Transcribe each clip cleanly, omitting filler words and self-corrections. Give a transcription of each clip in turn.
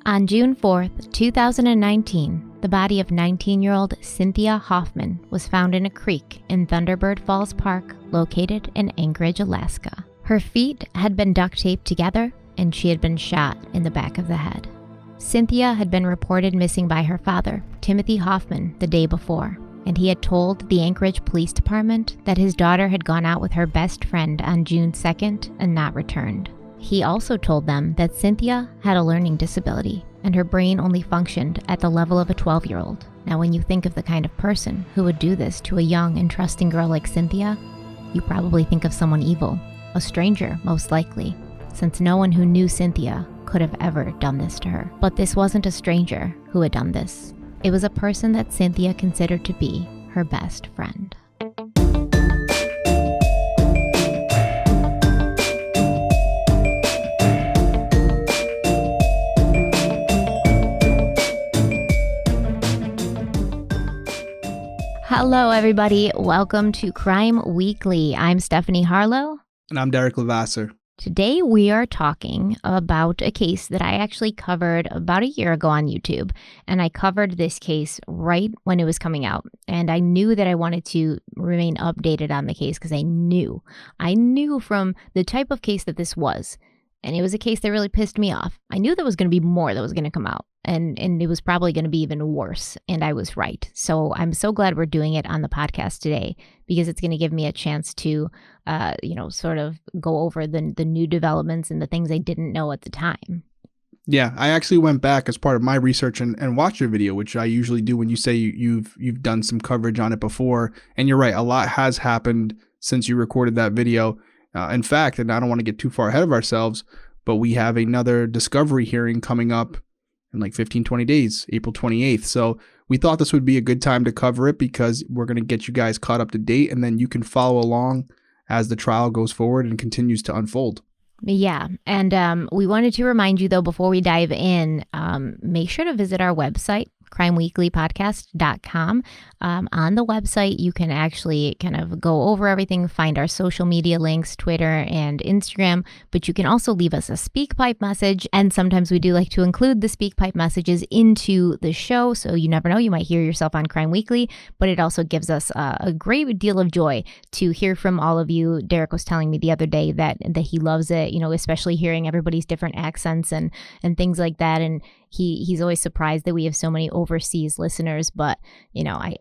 On June 4th, 2019, the body of 19-year-old Cynthia Hoffman was found in a creek in Thunderbird Falls Park, located in Anchorage, Alaska. Her feet had been duct taped together, and she had been shot in the back of the head. Cynthia had been reported missing by her father, Timothy Hoffman, the day before, and he had told the Anchorage Police Department that his daughter had gone out with her best friend on June 2nd and not returned. He also told them that Cynthia had a learning disability and her brain only functioned at the level of a 12-year-old. Now, when you think of the kind of person who would do this to a young and trusting girl like Cynthia, you probably think of someone evil, a stranger most likely, since no one who knew Cynthia could have ever done this to her. But this wasn't a stranger who had done this. It was a person that Cynthia considered to be her best friend. Hello, everybody. Welcome to Crime Weekly. I'm Stephanie Harlow. And I'm Derek Levasseur. Today, we are talking about a case that I actually covered about a year ago on YouTube. And I covered this case right when it was coming out. And I knew that I wanted to remain updated on the case because I knew from the type of case that this was. And it was a case that really pissed me off. I knew there was going to be more that was going to come out. And it was probably going to be even worse. And I was right. So I'm so glad we're doing it on the podcast today because it's going to give me a chance to, sort of go over the new developments and the things I didn't know at the time. Yeah, I actually went back as part of my research and watched your video, which I usually do when you say you've done some coverage on it before. And you're right, a lot has happened since you recorded that video. In fact, and I don't want to get too far ahead of ourselves, but we have another discovery hearing coming up in like 15, 20 days, April 28th. So we thought this would be a good time to cover it because we're going to get you guys caught up to date and then you can follow along as the trial goes forward and continues to unfold. Yeah. And we wanted to remind you, though, before we dive in, make sure to visit our website, crimeweeklypodcast.com. On the website, you can actually kind of go over everything, find our social media links, Twitter and Instagram, but you can also leave us a SpeakPipe message. And sometimes we do like to include the SpeakPipe messages into the show. So you never know, you might hear yourself on Crime Weekly, but it also gives us a great deal of joy to hear from all of you. Derek was telling me the other day that he loves it, especially hearing everybody's different accents and things like that. And he's always surprised that we have so many overseas listeners. But,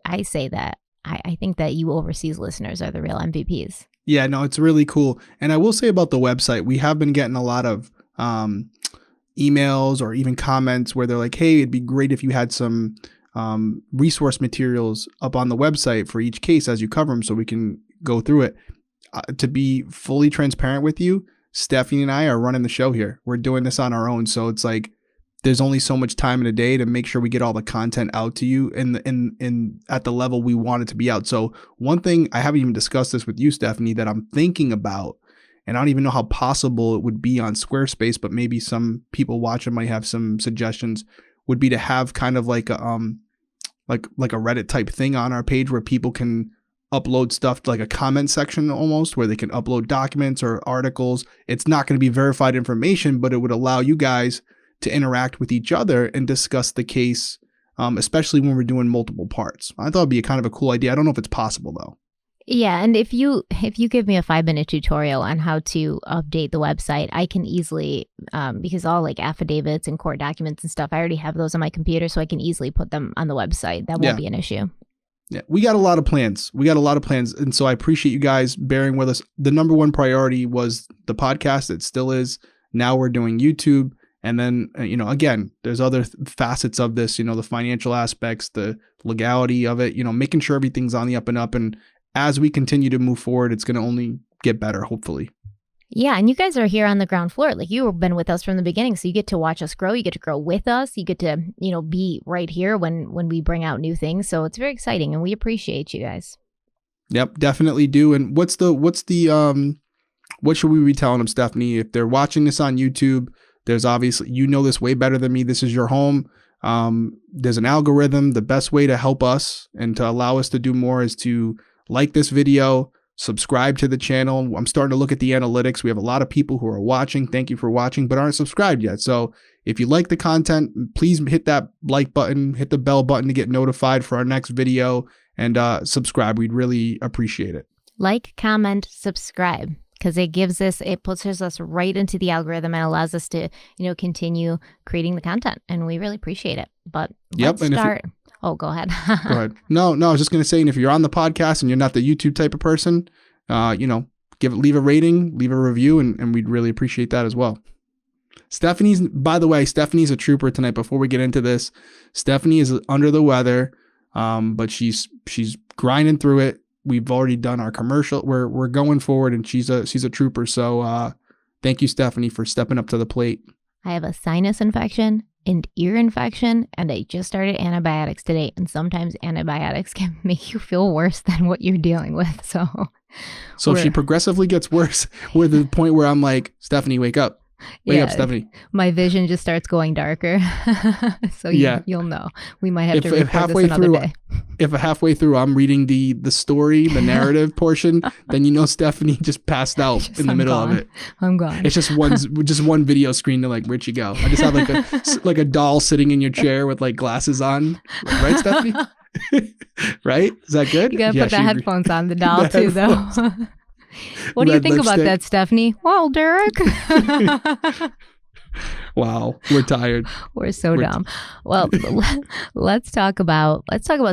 I say that I think that you overseas listeners are the real MVPs. Yeah, no, it's really cool. And I will say about the website, we have been getting a lot of emails or even comments where they're like, hey, it'd be great if you had some resource materials up on the website for each case as you cover them so we can go through it. To be fully transparent with you, Stephanie and I are running the show here. We're doing this on our own. So it's like, there's only so much time in a day to make sure we get all the content out to you in at the level we want it to be out. So one thing, I haven't even discussed this with you, Stephanie, that I'm thinking about, and I don't even know how possible it would be on Squarespace, but maybe some people watching might have some suggestions, would be to have kind of like a like a Reddit type thing on our page where people can upload stuff, like a comment section almost, where they can upload documents or articles. It's not going to be verified information, but it would allow you guys to interact with each other and discuss the case, especially when we're doing multiple parts. I thought it'd be kind of a cool idea. I don't know if it's possible though. Yeah, and if you give me a 5-minute tutorial on how to update the website, I can easily, because all like affidavits and court documents and stuff, I already have those on my computer, so I can easily put them on the website. That won't be an issue. Yeah, we got a lot of plans. And so I appreciate you guys bearing with us. The number one priority was the podcast. It still is. Now we're doing YouTube. And then, again, there's other facets of this, the financial aspects, the legality of it, making sure everything's on the up and up. And as we continue to move forward, it's going to only get better, hopefully. Yeah. And you guys are here on the ground floor. Like, you've been with us from the beginning. So you get to watch us grow. You get to grow with us. You get to, be right here when we bring out new things. So it's very exciting. And we appreciate you guys. Yep, definitely do. And what should we be telling them, Stephanie? If they're watching this on YouTube, there's obviously, this way better than me. This is your home. There's an algorithm. The best way to help us and to allow us to do more is to like this video, subscribe to the channel. I'm starting to look at the analytics. We have a lot of people who are watching. Thank you for watching, but aren't subscribed yet. So if you like the content, please hit that like button, hit the bell button to get notified for our next video, and subscribe. We'd really appreciate it. Like, comment, subscribe, because it pushes us right into the algorithm and allows us to, continue creating the content, and we really appreciate it. But let's start. Oh, go ahead. Go ahead. No, I was just going to say, and if you're on the podcast and you're not the YouTube type of person, leave a rating, leave a review, and we'd really appreciate that as well. Stephanie's a trooper tonight. Before we get into this, Stephanie is under the weather, but she's grinding through it. We've already done our commercial. We're going forward, and she's a trooper. So thank you, Stephanie, for stepping up to the plate. I have a sinus infection and ear infection, and I just started antibiotics today. And sometimes antibiotics can make you feel worse than what you're dealing with. So if she progressively gets worse, we're at the point where I'm like, Stephanie, wake up. Wake up, Stephanie. My vision just starts going darker. So you'll know. We might have to record this another day. If halfway through I'm reading the story, the narrative portion, then Stephanie just passed out in the middle of it. I'm gone. It's just one video screen to like, where'd you go? I just have like a doll sitting in your chair with like glasses on. Right, Stephanie? Right? Is that good? You gotta put the headphones on the doll too, though. What do you think about that, Stephanie? Well, Derek. Wow, we're tired. We're dumb. Well, let's talk about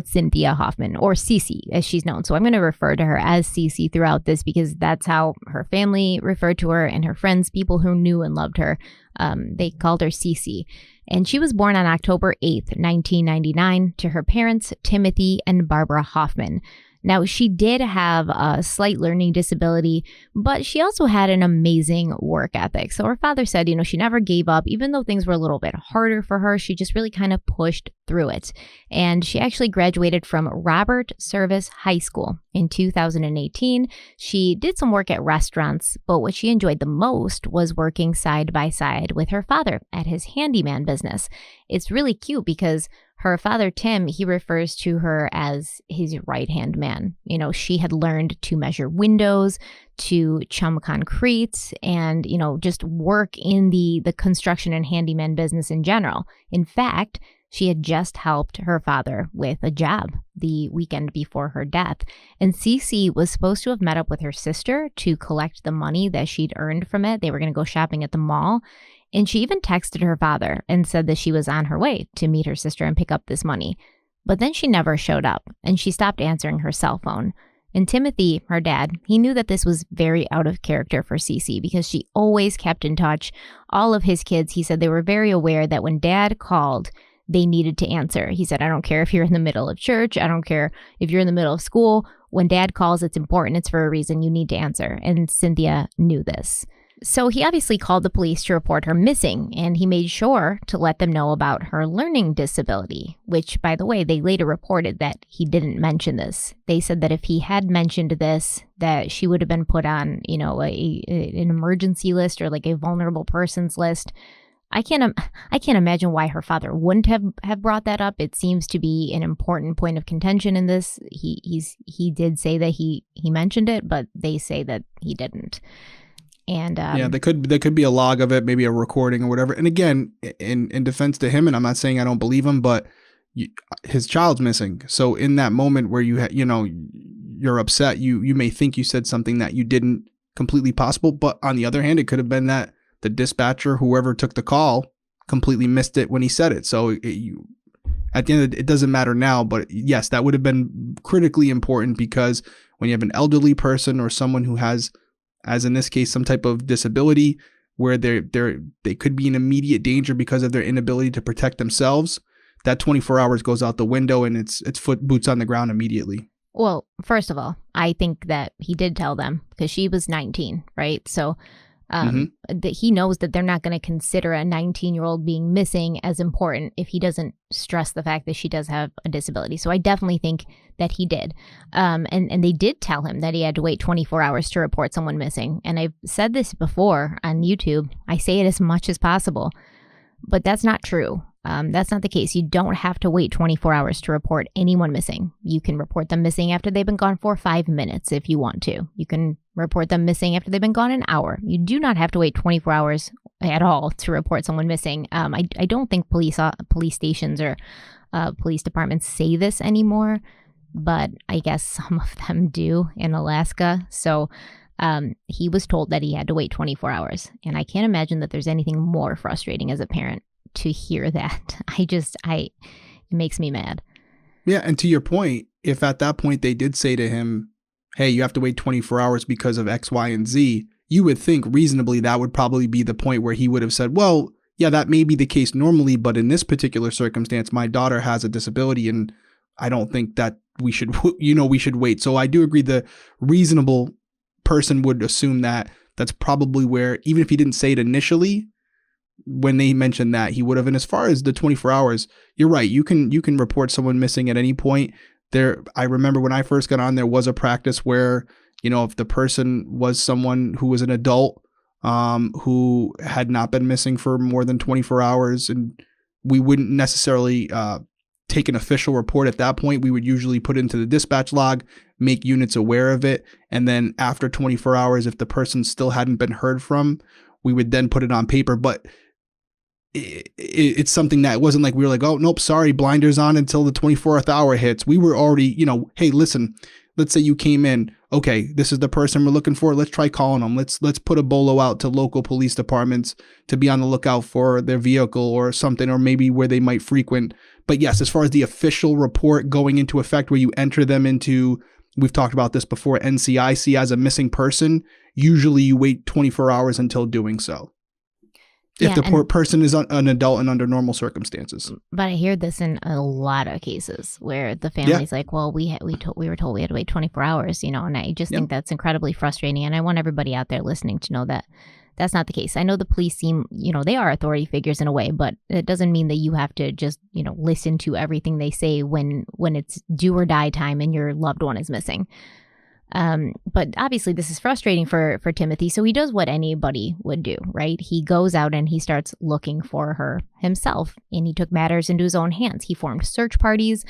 Cynthia Hoffman, or Cece as she's known. So I'm going to refer to her as Cece throughout this because that's how her family referred to her, and her friends, people who knew and loved her, they called her Cece. And she was born on October 8th, 1999, to her parents, Timothy and Barbara Hoffman. Now, she did have a slight learning disability, but she also had an amazing work ethic. So her father said, she never gave up. Even though things were a little bit harder for her, she just really kind of pushed through it. And she actually graduated from Robert Service High School in 2018. She did some work at restaurants, but what she enjoyed the most was working side by side with her father at his handyman business. It's really cute because her father, Tim, he refers to her as his right-hand man. She had learned to measure windows, to chum concrete, and, just work in the construction and handyman business in general. In fact, she had just helped her father with a job the weekend before her death. And Cece was supposed to have met up with her sister to collect the money that she'd earned from it. They were going to go shopping at the mall. And she even texted her father and said that she was on her way to meet her sister and pick up this money. But then she never showed up, and she stopped answering her cell phone. And Timothy, her dad, he knew that this was very out of character for Cece because she always kept in touch. All of his kids, he said they were very aware that when dad called, they needed to answer. He said, I don't care if you're in the middle of church. I don't care if you're in the middle of school. When dad calls, it's important. It's for a reason. You need to answer. And Cynthia knew this. So he obviously called the police to report her missing, and he made sure to let them know about her learning disability, which, by the way, they later reported that he didn't mention this. They said that if he had mentioned this, that she would have been put on, an emergency list or like a vulnerable persons list. I can't imagine why her father wouldn't have brought that up. It seems to be an important point of contention in this. He did say that he mentioned it, but they say that he didn't. And there could be a log of it, maybe a recording or whatever. And again, in defense to him, and I'm not saying I don't believe him, but his child's missing. So in that moment where you're upset, you may think you said something that you didn't, completely possible. But on the other hand, it could have been that the dispatcher, whoever took the call, completely missed it when he said it. So at the end of the day, it doesn't matter now. But yes, that would have been critically important because when you have an elderly person or someone who has, as in this case, some type of disability where they could be in immediate danger because of their inability to protect themselves, that 24 hours goes out the window and it's boots on the ground immediately. Well, first of all, I think that he did tell them because she was 19, right? So that he knows that they're not going to consider a 19-year-old being missing as important if he doesn't stress the fact that she does have a disability. So I definitely think that he did. And they did tell him that he had to wait 24 hours to report someone missing. And I've said this before on YouTube. I say it as much as possible, but that's not true. That's not the case. You don't have to wait 24 hours to report anyone missing. You can report them missing after they've been gone for 5 minutes if you want to. You can report them missing after they've been gone an hour. You do not have to wait 24 hours at all to report someone missing. I don't think police stations or police departments say this anymore, but I guess some of them do in Alaska. So he was told that he had to wait 24 hours. And I can't imagine that there's anything more frustrating as a parent to hear that. It makes me mad. Yeah. And to your point, if at that point they did say to him, hey, you have to wait 24 hours because of X, Y, and Z, you would think reasonably that would probably be the point where he would have said, well, yeah, that may be the case normally, but in this particular circumstance, my daughter has a disability and I don't think that we should wait. So I do agree the reasonable person would assume that that's probably where, even if he didn't say it initially, when they mentioned that he would have. And as far as the 24 hours, you're right. You can report someone missing at any point. I remember when I first got on, there was a practice where, if the person was someone who was an adult, who had not been missing for more than 24 hours, and we wouldn't necessarily take an official report at that point. We would usually put it into the dispatch log, make units aware of it. And then after 24 hours, if the person still hadn't been heard from, we would then put it on paper. But it's something that it wasn't like we were like, oh, nope, sorry, blinders on until the 24th hour hits. We were already, hey, listen, let's say you came in. Okay, this is the person we're looking for. Let's try calling them. Let's put a bolo out to local police departments to be on the lookout for their vehicle or something, or maybe where they might frequent. But yes, as far as the official report going into effect where you enter them into, we've talked about this before, NCIC as a missing person, usually you wait 24 hours until doing so. If the poor person is an adult and under normal circumstances. But I hear this in a lot of cases where the family's like, well, we were told we had to wait 24 hours, and I just think that's incredibly frustrating. And I want everybody out there listening to know that that's not the case. I know the police seem, they are authority figures in a way, but it doesn't mean that you have to just, listen to everything they say when it's do or die time and your loved one is missing. But obviously this is frustrating for Timothy. So he does what anybody would do, right? He goes out and he starts looking for her himself, and he took matters into his own hands. He formed search parties.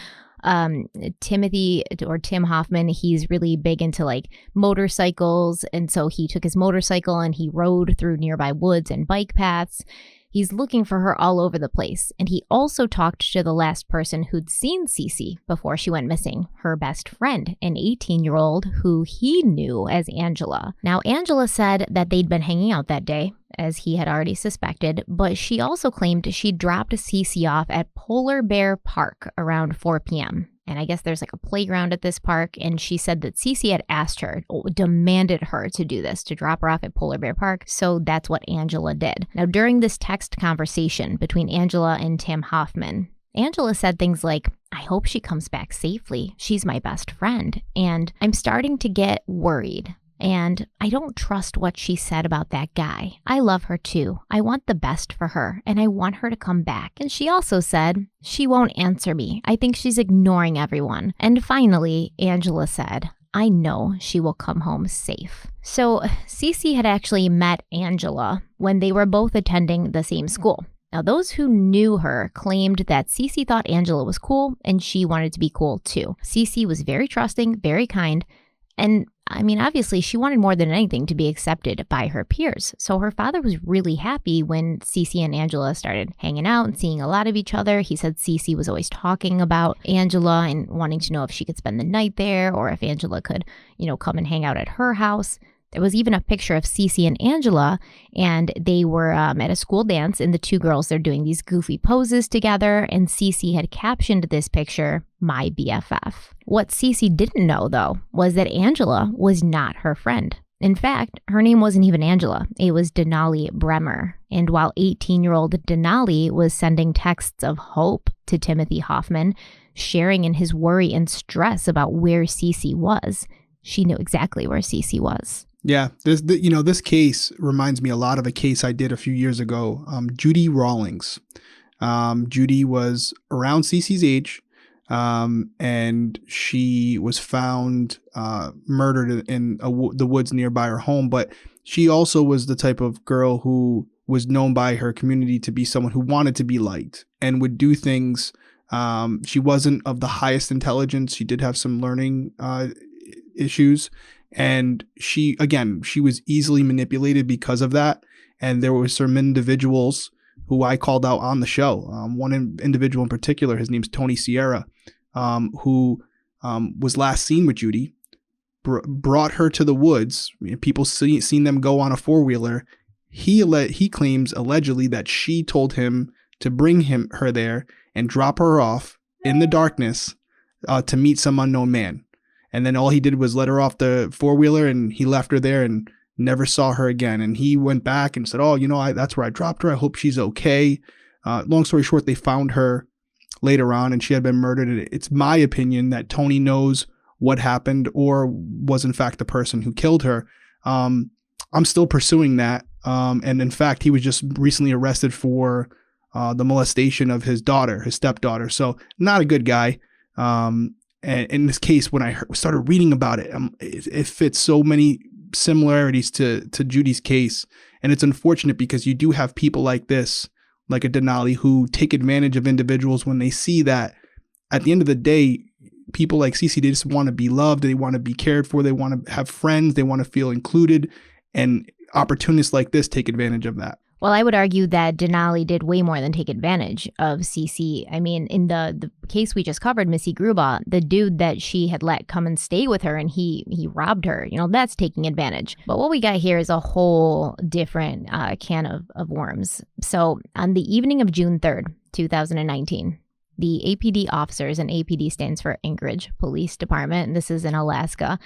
Timothy, or Tim Hoffman, he's really big into like motorcycles. And so he took his motorcycle and he rode through nearby woods and bike paths. He's looking for her all over the place. And he also talked to the last person who'd seen Cece before she went missing, her best friend, an 18-year-old who he knew as Angela. Now, Angela said that they'd been hanging out that day, as he had already suspected, but she also claimed she dropped Cece off at Polar Bear Park around 4 p.m. And I guess there's like a playground at this park. And she said that Cece had asked her, demanded her to do this, to drop her off at Polar Bear Park. So that's what Angela did. Now, during this text conversation between Angela and Tim Hoffman, Angela said things like, I hope she comes back safely. She's my best friend. And I'm starting to get worried. And I don't trust what she said about that guy. I love her too. I want the best for her, and I want her to come back. And she also said, she won't answer me. I think she's ignoring everyone. And finally, Angela said, I know she will come home safe. So Cece had actually met Angela when they were both attending the same school. Now, those who knew her claimed that Cece thought Angela was cool, and she wanted to be cool too. Cece was very trusting, very kind, and I mean, obviously, she wanted more than anything to be accepted by her peers. So her father was really happy when Cece and Angela started hanging out and seeing a lot of each other. He said Cece was always talking about Angela and wanting to know if she could spend the night there or if Angela could, come and hang out at her house. There was even a picture of Cece and Angela, and they were at a school dance, and the two girls, they're doing these goofy poses together, and Cece had captioned this picture, my BFF. What Cece didn't know, though, was that Angela was not her friend. In fact, her name wasn't even Angela. It was Denali Bremer. And while 18-year-old Denali was sending texts of hope to Timothy Hoffman, sharing in his worry and stress about where Cece was, she knew exactly where Cece was. Yeah, this case reminds me a lot of a case I did a few years ago. Judy Rawlings. Judy was around Cece's age, and she was found murdered in the woods nearby her home. But she also was the type of girl who was known by her community to be someone who wanted to be liked and would do things. She wasn't of the highest intelligence. She did have some learning issues. And she was easily manipulated because of that. And there were some individuals who I called out on the show. One individual in particular, his name's Tony Sierra, who was last seen with Judy, brought her to the woods. People seen them go on a four-wheeler. He claims allegedly that she told him to bring her there and drop her off in the darkness to meet some unknown man. And then all he did was let her off the four-wheeler, and he left her there and never saw her again. And he went back and said, oh, that's where I dropped her. I hope she's okay. Long story short, they found her later on and she had been murdered. And it's my opinion that Tony knows what happened or was in fact the person who killed her. I'm still pursuing that. And in fact, he was just recently arrested for the molestation of his stepdaughter. So not a good guy. And in this case, when I started reading about it, it fits so many similarities to Judy's case. And it's unfortunate because you do have people like this, like a Denali, who take advantage of individuals when they see that at the end of the day, people like Cece, they just want to be loved. They want to be cared for. They want to have friends. They want to feel included. And opportunists like this take advantage of that. Well, I would argue that Denali did way more than take advantage of Cece. I mean, in the case we just covered, Missy Gruba, the dude that she had let come and stay with her and he robbed her, that's taking advantage. But what we got here is a whole different can of worms. So on the evening of June 3rd, 2019, the APD officers, and APD stands for Anchorage Police Department, and this is in Alaska,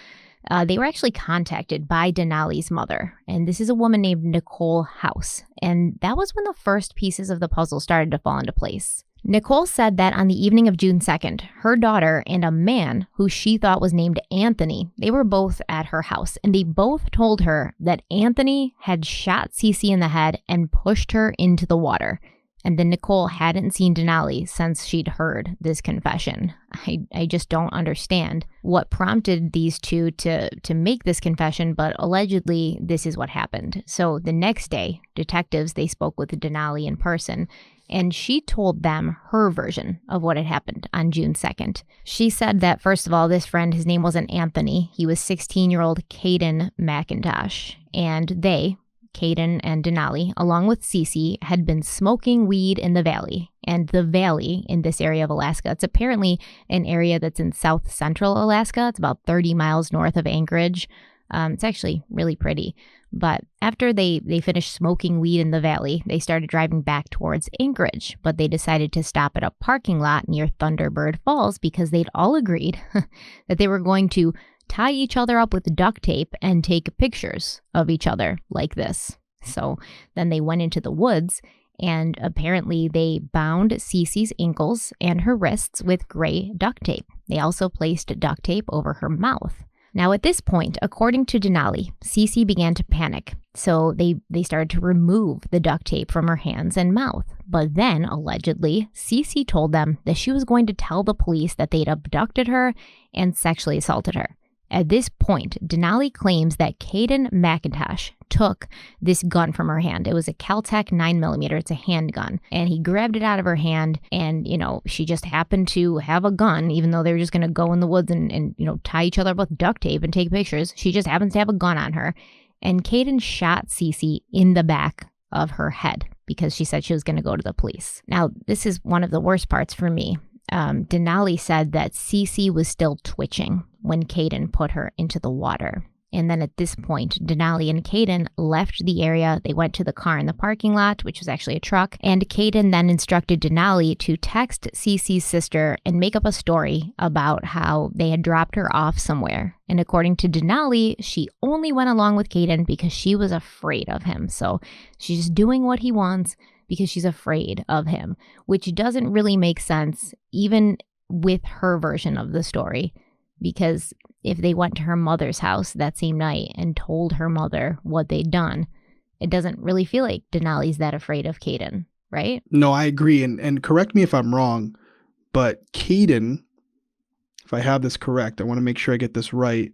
they were actually contacted by Denali's mother, and this is a woman named Nicole House, and that was when the first pieces of the puzzle started to fall into place. Nicole said that on the evening of June 2nd, her daughter and a man who she thought was named Anthony, they were both at her house, and they both told her that Anthony had shot Cece in the head and pushed her into the water. And then Nicole hadn't seen Denali since she'd heard this confession. I just don't understand what prompted these two to make this confession, but allegedly this is what happened. So the next day, detectives, they spoke with Denali in person, and she told them her version of what had happened on June 2nd. She said that, first of all, this friend, his name wasn't Anthony. He was 16-year-old Caden McIntosh, and they, Caden and Denali, along with Cece, had been smoking weed in the valley. And the valley in this area of Alaska, it's apparently an area that's in south central Alaska. It's about 30 miles north of Anchorage. It's actually really pretty. But after they finished smoking weed in the valley, they started driving back towards Anchorage. But they decided to stop at a parking lot near Thunderbird Falls because they'd all agreed that they were going to tie each other up with duct tape and take pictures of each other like this. So then they went into the woods, and apparently they bound Cece's ankles and her wrists with gray duct tape. They also placed duct tape over her mouth. Now at this point, according to Denali, Cece began to panic. So they started to remove the duct tape from her hands and mouth. But then, allegedly, Cece told them that she was going to tell the police that they'd abducted her and sexually assaulted her. At this point, Denali claims that Caden McIntosh took this gun from her hand. It was a Kel-Tec 9mm. It's a handgun. And he grabbed it out of her hand, and, she just happened to have a gun, even though they were just going to go in the woods and tie each other up with duct tape and take pictures. She just happens to have a gun on her. And Caden shot Cece in the back of her head because she said she was going to go to the police. Now, this is one of the worst parts for me. Denali said that Cece was still twitching when Caden put her into the water. And then at this point, Denali and Caden left the area. They went to the car in the parking lot, which was actually a truck. And Caden then instructed Denali to text Cece's sister and make up a story about how they had dropped her off somewhere. And according to Denali, she only went along with Caden because she was afraid of him. So she's doing what he wants because she's afraid of him, which doesn't really make sense, even with her version of the story. Because if they went to her mother's house that same night and told her mother what they'd done, it doesn't really feel like Denali's that afraid of Caden, right? No, I agree. And correct me if I'm wrong, but Caden, if I have this correct, I want to make sure I get this right.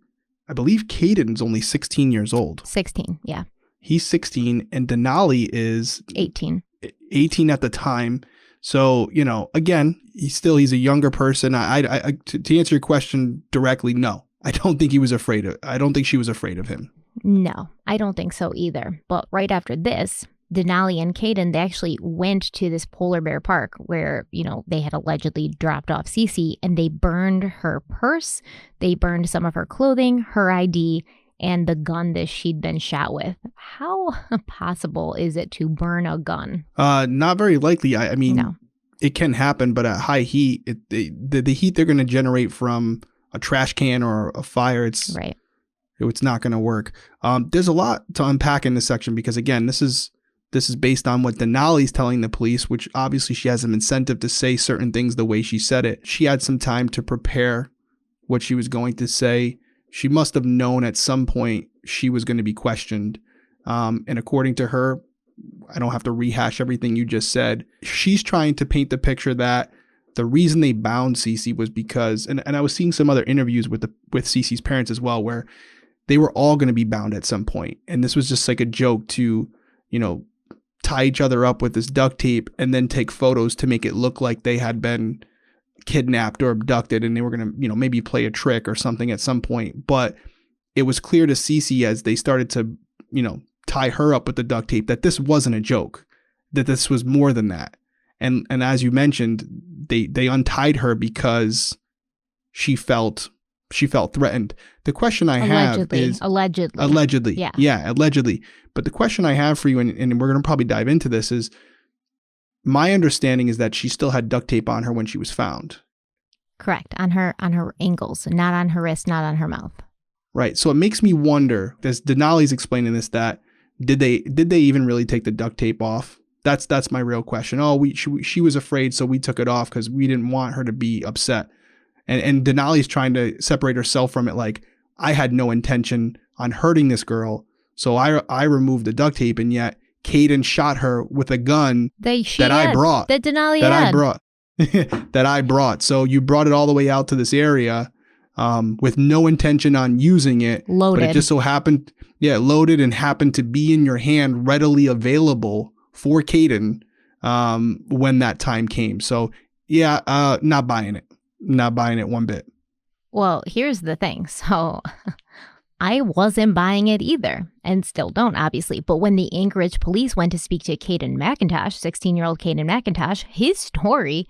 I believe Caden's only 16 years old. 16, yeah. He's 16 and Denali is 18. 18 at the time. So, you know, again, he's a younger person. To answer your question directly, no. I don't think she was afraid of him. No, I don't think so either. But right after this, Denali and Caden, they actually went to this polar bear park where, you know, they had allegedly dropped off Cece, and they burned her purse. They burned some of her clothing, her ID, and the gun that she'd been shot with. How possible is it to burn a gun? Not very likely. I mean, no. It can happen, but at high heat, the heat they're going to generate from a trash can or a fire, it's not going to work. There's a lot to unpack in this section because, again, this is based on what Denali's telling the police, which obviously she has an incentive to say certain things the way she said it. She had some time to prepare what she was going to say. She must have known at some point she was going to be questioned. And according to her, I don't have to rehash everything you just said. She's trying to paint the picture that the reason they bound Cece was because, and I was seeing some other interviews with Cece's parents as well, where they were all going to be bound at some point. And this was just like a joke to, you know, tie each other up with this duct tape and then take photos to make it look like they had been kidnapped or abducted and they were going to, you know, maybe play a trick or something at some point. But it was clear to Cece as they started to, you know, tie her up with the duct tape that this wasn't a joke, that this was more than that. And as you mentioned, they untied her because she felt threatened. The question I have is allegedly. Yeah, allegedly. But the question I have for you, and we're going to probably dive into this, is my understanding is that she still had duct tape on her when she was found. Correct. On her ankles, not on her wrist, not on her mouth. Right. So it makes me wonder, as Denali's explaining this, that did they even really take the duct tape off? That's my real question. Oh, she was afraid, so we took it off because we didn't want her to be upset. And Denali's trying to separate herself from it, like, I had no intention on hurting this girl, so I removed the duct tape, and yet Caden shot her with a gun I brought. That Denali had. That I brought. So you brought it all the way out to this area with no intention on using it. Loaded. But it just so happened, loaded and happened to be in your hand, readily available for Caden when that time came. So not buying it. Not buying it one bit. Well, here's the thing. So I wasn't buying it either, and still don't, obviously. But when the Anchorage police went to speak to Caden McIntosh, 16-year-old Caden McIntosh, his story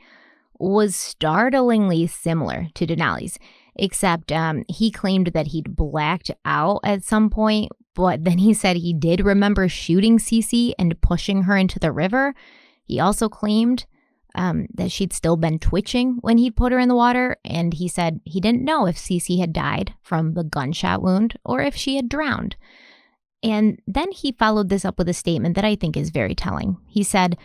was startlingly similar to Denali's, except he claimed that he'd blacked out at some point, but then he said he did remember shooting Cece and pushing her into the river. He also claimed that she'd still been twitching when he'd put her in the water, and he said he didn't know if Cece had died from the gunshot wound or if she had drowned. And then he followed this up with a statement that I think is very telling. He said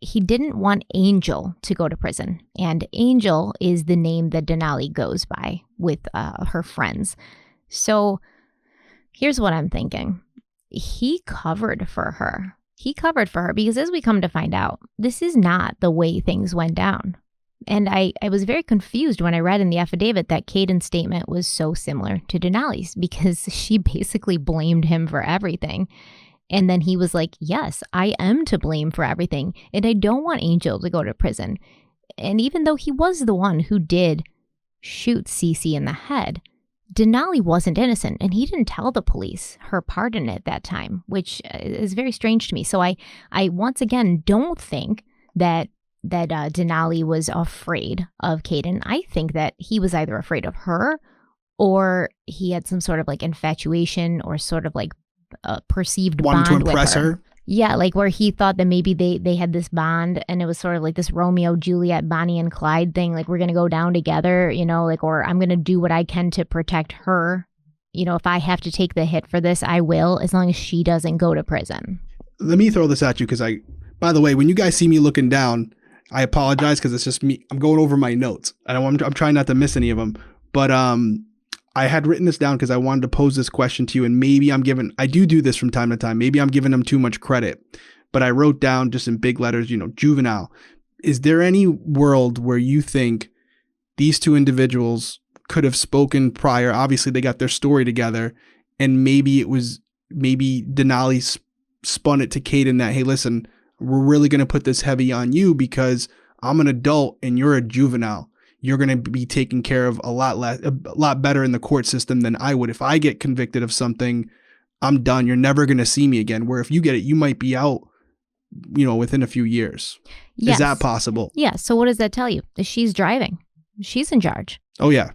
he didn't want Angel to go to prison, and Angel is the name that Denali goes by with her friends. So here's what I'm thinking. He covered for her. Because as we come to find out, this is not the way things went down. And I was very confused when I read in the affidavit that Caden's statement was so similar to Denali's, because she basically blamed him for everything. And then he was like, yes, I am to blame for everything, and I don't want Angel to go to prison. And even though he was the one who did shoot Cece in the head, Denali wasn't innocent, and he didn't tell the police her part in it at that time, which is very strange to me. So I once again don't think that Denali was afraid of Caden. I think that he was either afraid of her, or he had some sort of like infatuation or sort of like a perceived bond to impress with her. Yeah, like where he thought that maybe they had this bond, and it was sort of like this Romeo, Juliet, Bonnie and Clyde thing. Like, we're going to go down together, you know, like, or I'm going to do what I can to protect her. You know, if I have to take the hit for this, I will, as long as she doesn't go to prison. Let me throw this at you, because by the way, when you guys see me looking down, I apologize, because it's just me. I'm going over my notes. I'm trying not to miss any of them. But I had written this down because I wanted to pose this question to you, and maybe I do this from time to time. Maybe I'm giving them too much credit, but I wrote down just in big letters, you know, juvenile. Is there any world where you think these two individuals could have spoken prior? Obviously they got their story together, and maybe it was maybe Denali spun it to Caden that, hey, listen, we're really going to put this heavy on you because I'm an adult and you're a juvenile. You're going to be taken care of a lot better in the court system than I would. If I get convicted of something, I'm done. You're never going to see me again. Where if you get it, you might be out, within a few years. Yes. Is that possible? Yeah. So what does that tell you? She's driving. She's in charge. Oh, yeah.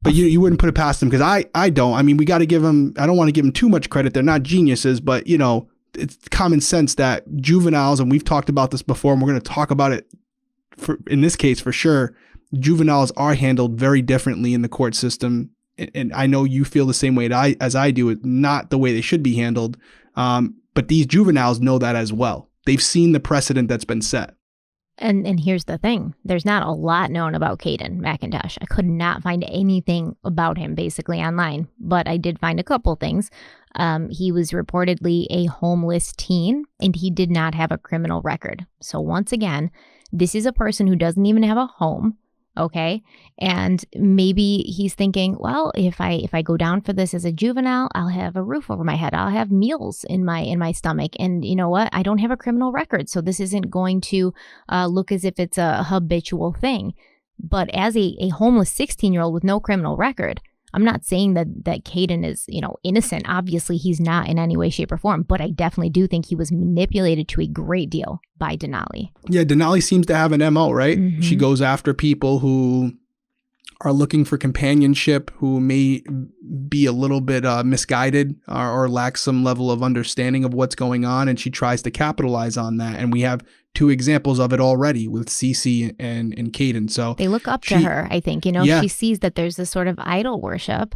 But you wouldn't put it past them because I don't. I mean, we got to give them, I don't want to give them too much credit. They're not geniuses, but, it's common sense that juveniles, and we've talked about this before, and we're going to talk about it in this case for sure, juveniles are handled very differently in the court system. And I know you feel the same way as I do. It's not the way they should be handled. But these juveniles know that as well. They've seen the precedent that's been set. And here's the thing. There's not a lot known about Caden McIntosh. I could not find anything about him basically online, but I did find a couple things. He was reportedly a homeless teen, and he did not have a criminal record. So once again, this is a person who doesn't even have a home. Okay. And maybe he's thinking, well, if I go down for this as a juvenile, I'll have a roof over my head. I'll have meals in my stomach. And you know what? I don't have a criminal record. So this isn't going to look as if it's a habitual thing. But as a homeless 16-year-old with no criminal record, I'm not saying that Caden is, innocent. Obviously, he's not in any way, shape, or form. But I definitely do think he was manipulated to a great deal by Denali. Yeah, Denali seems to have an MO, right? Mm-hmm. She goes after people who are looking for companionship, who may be a little bit misguided or lack some level of understanding of what's going on. And she tries to capitalize on that. And we have two examples of it already with Cece and Caden. So they look up to her, I think. She sees that there's this sort of idol worship.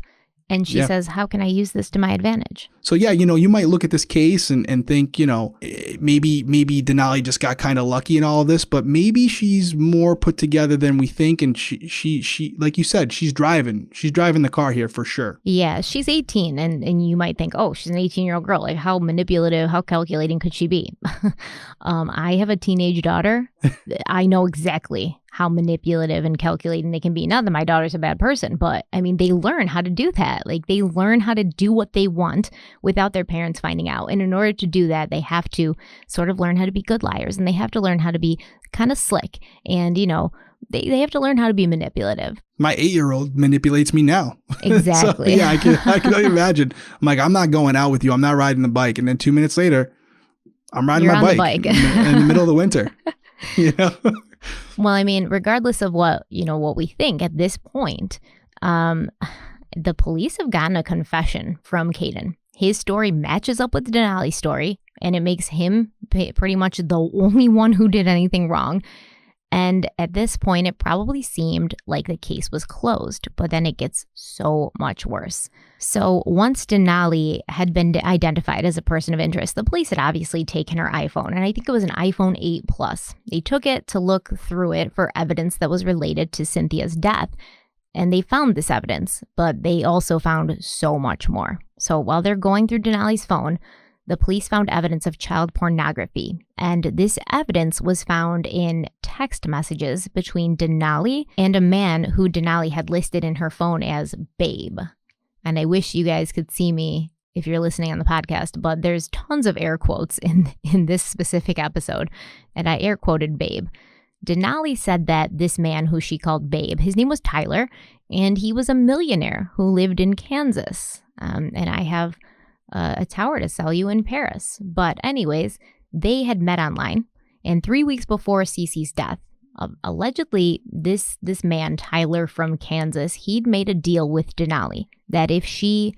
And she says, how can I use this to my advantage? So, yeah, you might look at this case and think, maybe Denali just got kind of lucky in all of this, but maybe she's more put together than we think. And she like you said, she's driving the car here for sure. Yeah, she's 18. And you might think, oh, she's an 18-year-old girl. Like, how manipulative, how calculating could she be? I have a teenage daughter. I know exactly how manipulative and calculating they can be. Not that my daughter's a bad person, but I mean, they learn how to do that. Like, they learn how to do what they want without their parents finding out. And in order to do that, they have to sort of learn how to be good liars, and they have to learn how to be kind of slick. And, they have to learn how to be manipulative. My 8-year-old manipulates me now. Exactly. So, yeah, I can only imagine. I'm like, I'm not going out with you. I'm not riding the bike. And then 2 minutes later, I'm riding my bike in the middle of the winter. Well, I mean, regardless of what we think at this point, the police have gotten a confession from Caden. His story matches up with Denali's story, and it makes him pretty much the only one who did anything wrong. And at this point, it probably seemed like the case was closed, but then it gets so much worse. So once Denali had been identified as a person of interest, the police had obviously taken her iPhone, and I think it was an iPhone 8 Plus. They took it to look through it for evidence that was related to Cynthia's death, and they found this evidence, but they also found so much more. So while they're going through Denali's phone, the police found evidence of child pornography, and this evidence was found in text messages between Denali and a man who Denali had listed in her phone as Babe. And I wish you guys could see me if you're listening on the podcast, but there's tons of air quotes in this specific episode, and I air quoted Babe. Denali said that this man who she called Babe, his name was Tyler, and he was a millionaire who lived in Kansas. And I have a tower to sell you in Paris. But anyways, they had met online, and 3 weeks before Cece's death, allegedly this man, Tyler from Kansas, he'd made a deal with Denali that if she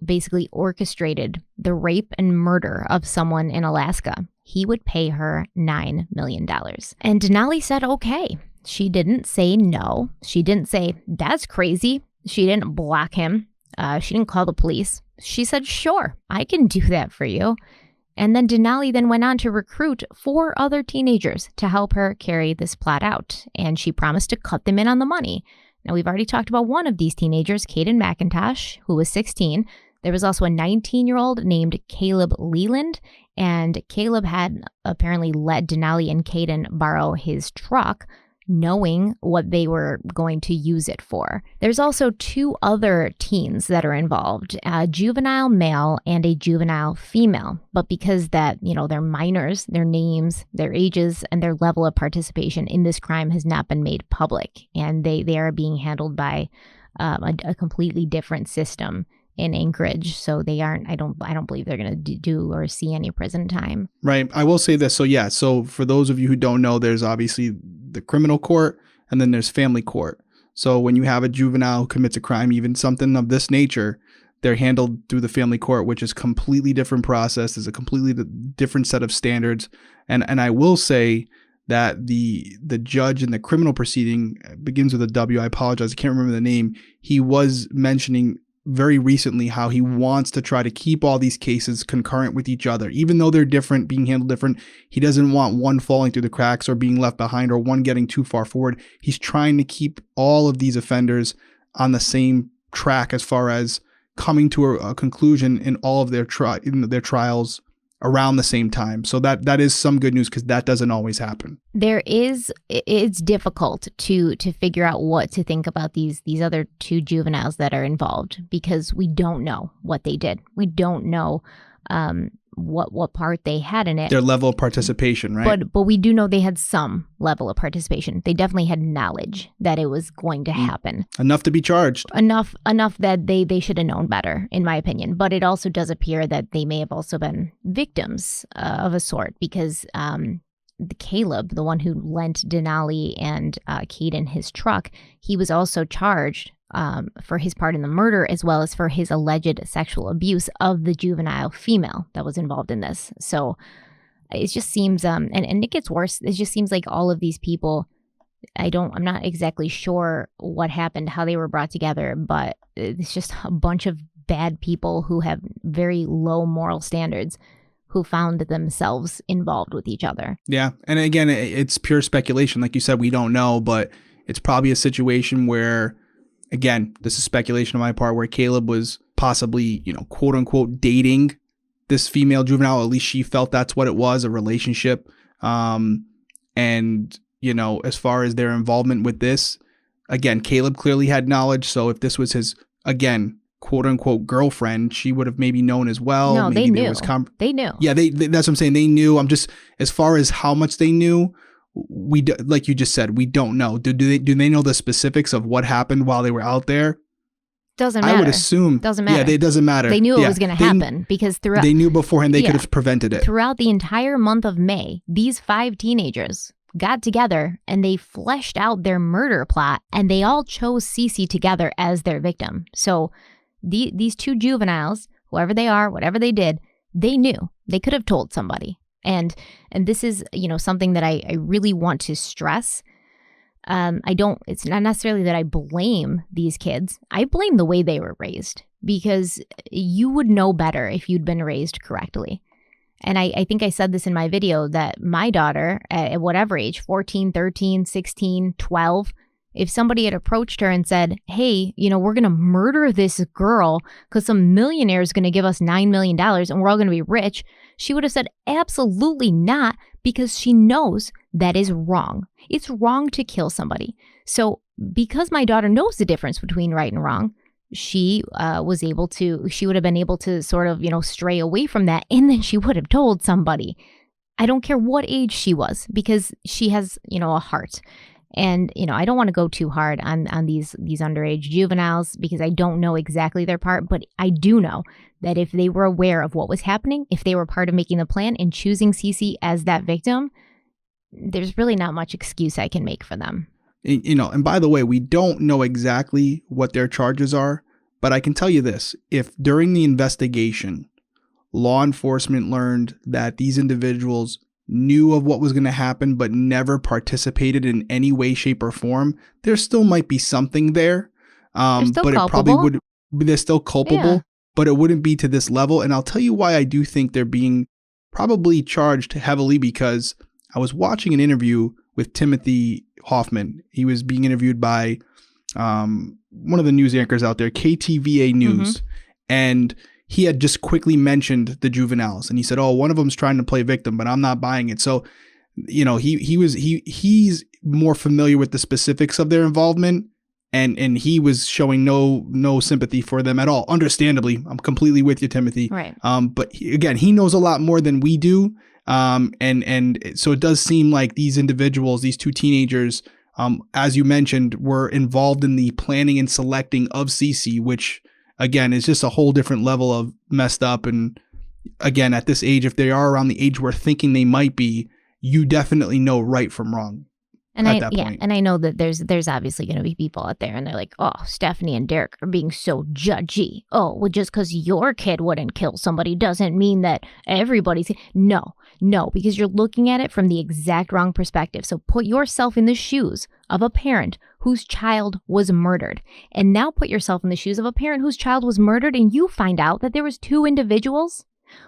basically orchestrated the rape and murder of someone in Alaska, he would pay her $9 million. And Denali said, okay. She didn't say no. She didn't say, that's crazy. She didn't block him. She didn't call the police. She said, sure, I can do that for you. And then Denali then went on to recruit 4 other teenagers to help her carry this plot out. And she promised to cut them in on the money. Now, we've already talked about one of these teenagers, Caden McIntosh, who was 16. There was also a 19-year-old named Caleb Leland. And Caleb had apparently let Denali and Caden borrow his truck knowing what they were going to use it for. There's also 2 other teens that are involved, a juvenile male and a juvenile female. But because that, they're minors, their names, their ages, and their level of participation in this crime has not been made public. And they are being handled by a completely different system in Anchorage. So they aren't, I don't believe they're going to do or see any prison time. Right. I will say this. So for those of you who don't know, there's obviously the criminal court and then there's family court. So when you have a juvenile who commits a crime, even something of this nature, they're handled through the family court, which is completely different process. There's a completely different set of standards. And I will say that the judge in the criminal proceeding begins with a W. I apologize. I can't remember the name. He was mentioning very recently how he wants to try to keep all these cases concurrent with each other. Even though they're different, being handled different, he doesn't want one falling through the cracks or being left behind or one getting too far forward. He's trying to keep all of these offenders on the same track as far as coming to a conclusion in all of their trials around the same time. So that is some good news because that doesn't always happen. It's difficult to figure out what to think about these other 2 juveniles that are involved because we don't know what they did. We don't know what part they had in it. Their level of participation, right? But we do know they had some level of participation. They definitely had knowledge that it was going to happen. Enough to be charged. Enough that they should have known better, in my opinion. But it also does appear that they may have also been victims of a sort because Caleb, the one who lent Denali and Caden his truck, he was also charged for his part in the murder as well as for his alleged sexual abuse of the juvenile female that was involved in this. So it just seems, and it gets worse. It just seems like all of these people, I'm not exactly sure what happened, how they were brought together, but it's just a bunch of bad people who have very low moral standards who found themselves involved with each other. Yeah. And again, it's pure speculation. Like you said, we don't know, but it's probably a situation where, again, this is speculation on my part, where Caleb was possibly, quote unquote, dating this female juvenile. At least she felt that's what it was, a relationship. And, as far as their involvement with this, again, Caleb clearly had knowledge. So if this was his, again, quote unquote girlfriend, she would have maybe known as well. No, maybe they knew. They knew. Yeah, that's what I'm saying. They knew. I'm just, as far as how much they knew, like you just said, we don't know. Do they know the specifics of what happened while they were out there? Doesn't matter. I would assume. Doesn't matter. Yeah, it doesn't matter. They knew it was going to happen because throughout. They knew beforehand they could have prevented it. Throughout the entire month of May, these 5 teenagers got together and they fleshed out their murder plot and they all chose Cece together as their victim. So these 2 juveniles, whoever they are, whatever they did, they knew. They could have told somebody. And this is, something that I really want to stress. It's not necessarily that I blame these kids. I blame the way they were raised because you would know better if you'd been raised correctly. And I think I said this in my video that my daughter at whatever age, 14, 13, 16, 12, if somebody had approached her and said, hey, we're going to murder this girl because some millionaire is going to give us $9 million and we're all going to be rich, she would have said, absolutely not, because she knows that is wrong. It's wrong to kill somebody. So because my daughter knows the difference between right and wrong, she would have been able to sort of, stray away from that. And then she would have told somebody. I don't care what age she was because she has, a heart. And, I don't want to go too hard on these underage juveniles because I don't know exactly their part, but I do know that if they were aware of what was happening, if they were part of making the plan and choosing Cece as that victim, there's really not much excuse I can make for them. And by the way, we don't know exactly what their charges are, but I can tell you this. If during the investigation, law enforcement learned that these individuals knew of what was going to happen, but never participated in any way, shape, or form, there still might be something there. But culpable. It probably would. They're still culpable, but it wouldn't be to this level. And I'll tell you why I do think they're being probably charged heavily, because I was watching an interview with Cynthia Hoffman. He was being interviewed by one of the news anchors out there, KTVA News, and he had just quickly mentioned the juveniles, and he said, oh, one of them's trying to play victim, but I'm not buying it. So he's more familiar with the specifics of their involvement, and he was showing no sympathy for them at all. Understandably, I'm completely with you, Timothy. Right. But he knows a lot more than we do. And so it does seem like these individuals, these two teenagers, as you mentioned, were involved in the planning and selecting of Cece, which again is just a whole different level of messed up. And again, at this age, if they are around the age we're thinking they might be, you definitely know right from wrong. And I know that there's obviously going to be people out there and they're like, oh, Stephanie and Derek are being so judgy. Oh, well, just because your kid wouldn't kill somebody doesn't mean that everybody's. No, because you're looking at it from the exact wrong perspective. So put yourself in the shoes of a parent whose child was murdered. And now put yourself in the shoes of a parent whose child was murdered and you find out that there was two individuals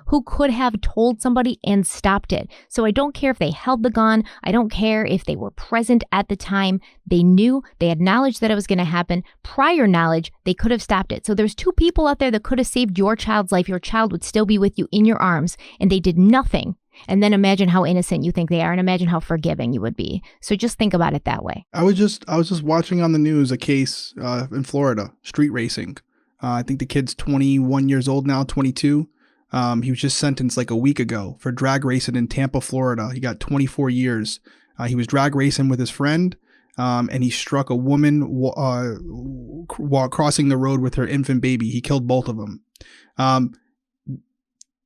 who could have told somebody and stopped it. So I don't care if they held the gun. I don't care if they were present at the time. They knew, they had knowledge that it was going to happen. Prior knowledge, they could have stopped it. So there's two people out there that could have saved your child's life. Your child would still be with you in your arms, and they did nothing. And then imagine how innocent you think they are, and imagine how forgiving you would be. So just think about it that way. I was just watching on the news a case in Florida, street racing. I think the kid's 21 years old now, 22. He was just sentenced like a week ago for drag racing in Tampa, Florida. He got 24 years. He was drag racing with his friend, and he struck a woman while crossing the road with her infant baby. He killed both of them.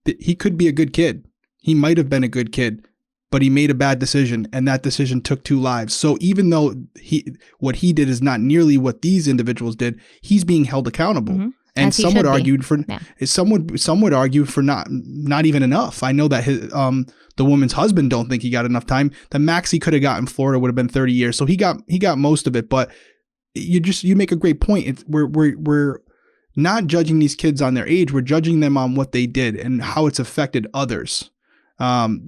He could be a good kid. He might have been a good kid, but he made a bad decision, and that decision took two lives. So even though what he did is not nearly what these individuals did, he's being held accountable. Mm-hmm. And some would argue some would argue for not even enough. I know that the woman's husband don't think he got enough time. The max he could have got in Florida would have been 30 years. So he got most of it. But you make a great point. We're not judging these kids on their age. We're judging them on what they did and how it's affected others.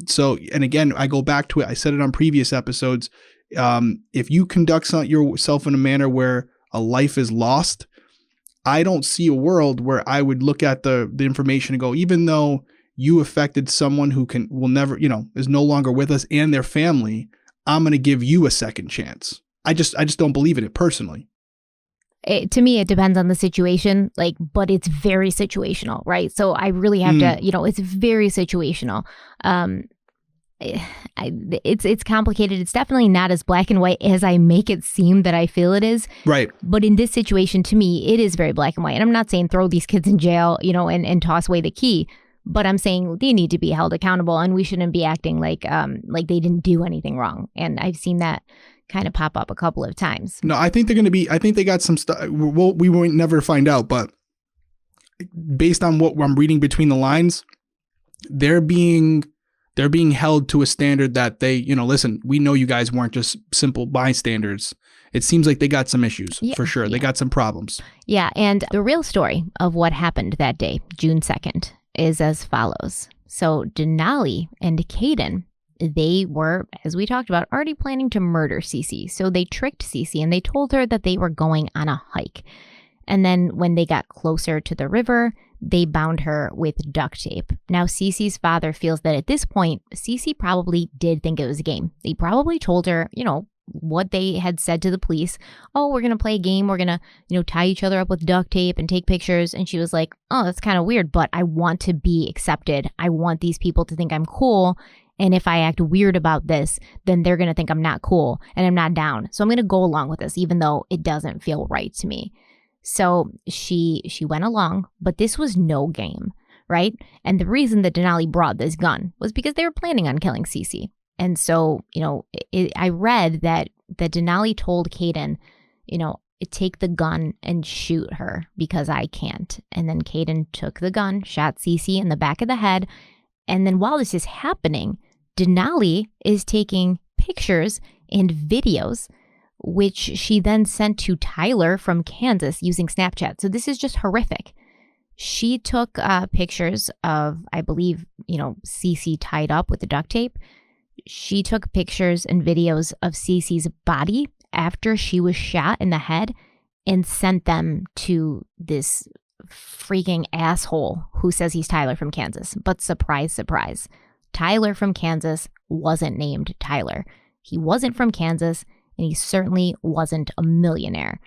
So, and again, I go back to it. I said it on previous episodes. If you conduct yourself in a manner where a life is lost, I don't see a world where I would look at the information and go, even though you affected someone who will never, is no longer with us and their family, I'm going to give you a second chance. I just don't believe in it personally. To me, it depends on the situation, but it's very situational, right? So I really have to, it's very situational. It's complicated. It's definitely not as black and white as I make it seem that I feel it is. Right. But in this situation, to me, it is very black and white. And I'm not saying throw these kids in jail, and toss away the key. But I'm saying they need to be held accountable, and we shouldn't be acting like they didn't do anything wrong. And I've seen that kind of pop up a couple of times. No, I think they got some stuff. We won't never find out, but based on what I'm reading between the lines, they're being held to a standard that they, listen, we know you guys weren't just simple bystanders. It seems like they got some issues, for sure. Yeah. They got some problems. Yeah, and the real story of what happened that day, June 2nd, is as follows. So Denali and Caden, they were, as we talked about, already planning to murder Cece. So they tricked Cece and they told her that they were going on a hike. And then when they got closer to the river, they bound her with duct tape. Now, Cece's father feels that at this point, Cece probably did think it was a game. They probably told her, what they had said to the police. Oh, we're going to play a game. We're going to, tie each other up with duct tape and take pictures. And she was like, oh, that's kind of weird, but I want to be accepted. I want these people to think I'm cool. And if I act weird about this, then they're going to think I'm not cool and I'm not down. So I'm going to go along with this, even though it doesn't feel right to me. So she went along, but this was no game, right? And the reason that Denali brought this gun was because they were planning on killing Cece. And so, I read that Denali told Caden, take the gun and shoot her because I can't. And then Caden took the gun, shot Cece in the back of the head. And then while this is happening, Denali is taking pictures and videos, which she then sent to Tyler from Kansas using Snapchat. So this is just horrific. She took pictures of, I believe, Cece tied up with the duct tape. She took pictures and videos of Cece's body after she was shot in the head and sent them to this freaking asshole who says he's Tyler from Kansas. But surprise, surprise, Tyler from Kansas wasn't named Tyler. He wasn't from Kansas, and he certainly wasn't a millionaire.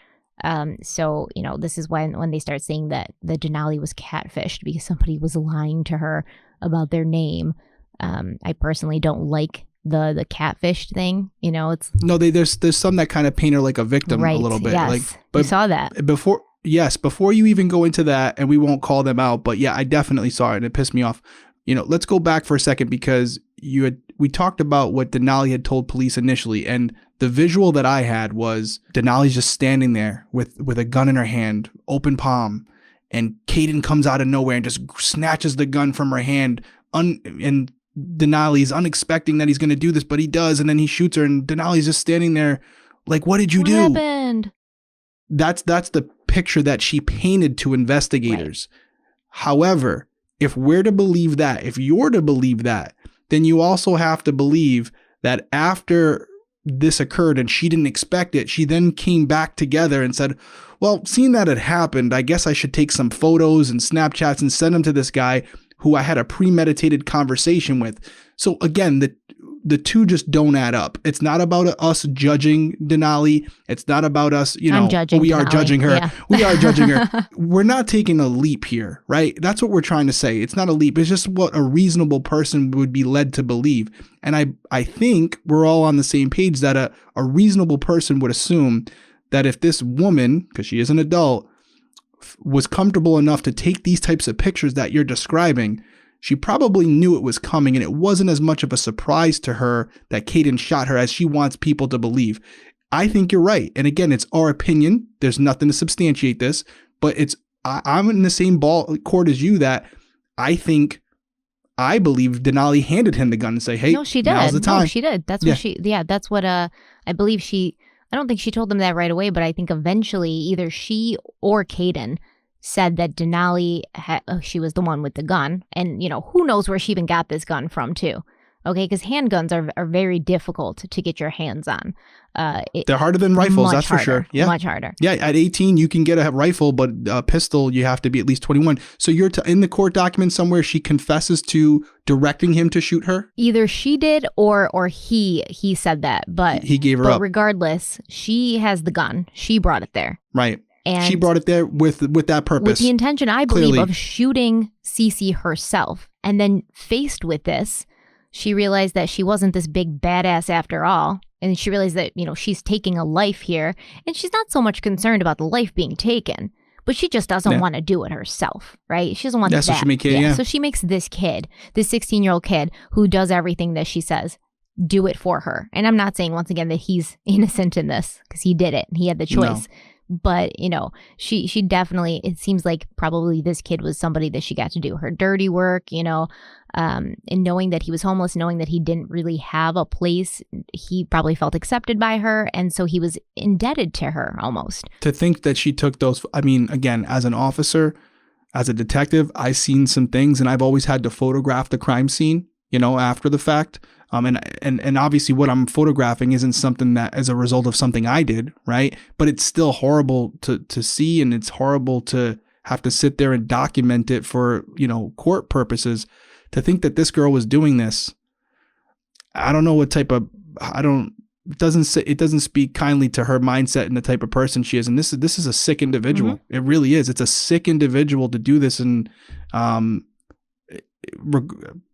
So, this is when they start saying that the Denali was catfished because somebody was lying to her about their name. I personally don't like the catfished thing. It's there's some that kind of paint her like a victim a little bit. Yes, but you saw that before you even go into that, and we won't call them out, but yeah, I definitely saw it and it pissed me off. Let's go back for a second, because we talked about what Denali had told police initially, and the visual that I had was Denali's just standing there with a gun in her hand, open palm, and Caden comes out of nowhere and just snatches the gun from her hand, and Denali's unexpecting that he's going to do this, but he does, and then he shoots her, and Denali's just standing there like, what did you do? What happened? That's the picture that she painted to investigators. Right. However, if you're to believe that, then you also have to believe that after this occurred and she didn't expect it, she then came back together and said, well, seeing that it happened, I guess I should take some photos and Snapchats and send them to this guy who I had a premeditated conversation with. So again, the two just don't add up. It's not about us judging Denali. It's not about us, we are judging her. Yeah. We are judging her. We're not taking a leap here, right? That's what we're trying to say. It's not a leap. It's just what a reasonable person would be led to believe. And I think we're all on the same page that a reasonable person would assume that if this woman, because she is an adult, was comfortable enough to take these types of pictures that you're describing, she probably knew it was coming, and it wasn't as much of a surprise to her that Caden shot her as she wants people to believe. I think you're right. And again, it's our opinion. There's nothing to substantiate this, but I'm in the same ball court as you that I believe Denali handed him the gun and say, hey, no, she did. Now's the time. No, she did. That's what that's what I believe I don't think she told them that right away, but I think eventually either she or Caden said that Denali, she was the one with the gun. And, who knows where she even got this gun from, too. Okay, because handguns are very difficult to get your hands on. They're harder than rifles, that's for sure. Yeah, much harder. Yeah, at 18, you can get a rifle, but a pistol, you have to be at least 21. So you're in the court document somewhere, she confesses to directing him to shoot her? Either she did or he said that, but he gave her up. But regardless, she has the gun. She brought it there. Right. And she brought it there with that purpose. With the intention, I believe, of shooting Cece herself. And then faced with this, she realized that she wasn't this big badass after all. And she realized that, she's taking a life here. And she's not so much concerned about the life being taken, but she just doesn't want to do it herself, right? She doesn't want that. So she makes it, yeah. So she makes this 16-year-old kid who does everything that she says, do it for her. And I'm not saying, once again, that he's innocent in this, because he did it and he had the choice. No. But, she definitely, it seems like probably this kid was somebody that she got to do her dirty work, and knowing that he was homeless, knowing that he didn't really have a place, he probably felt accepted by her. And so he was indebted to her almost. To think that she took those, again, as an officer, as a detective, I've seen some things, and I've always had to photograph the crime scene, after the fact. And obviously what I'm photographing isn't something that as a result of something I did, right? But it's still horrible to see, and it's horrible to have to sit there and document it for, court purposes. To think that this girl was doing this, I don't know what type of, it doesn't speak kindly to her mindset and the type of person she is. And this is a sick individual. Mm-hmm. It really is. It's a sick individual to do this. And,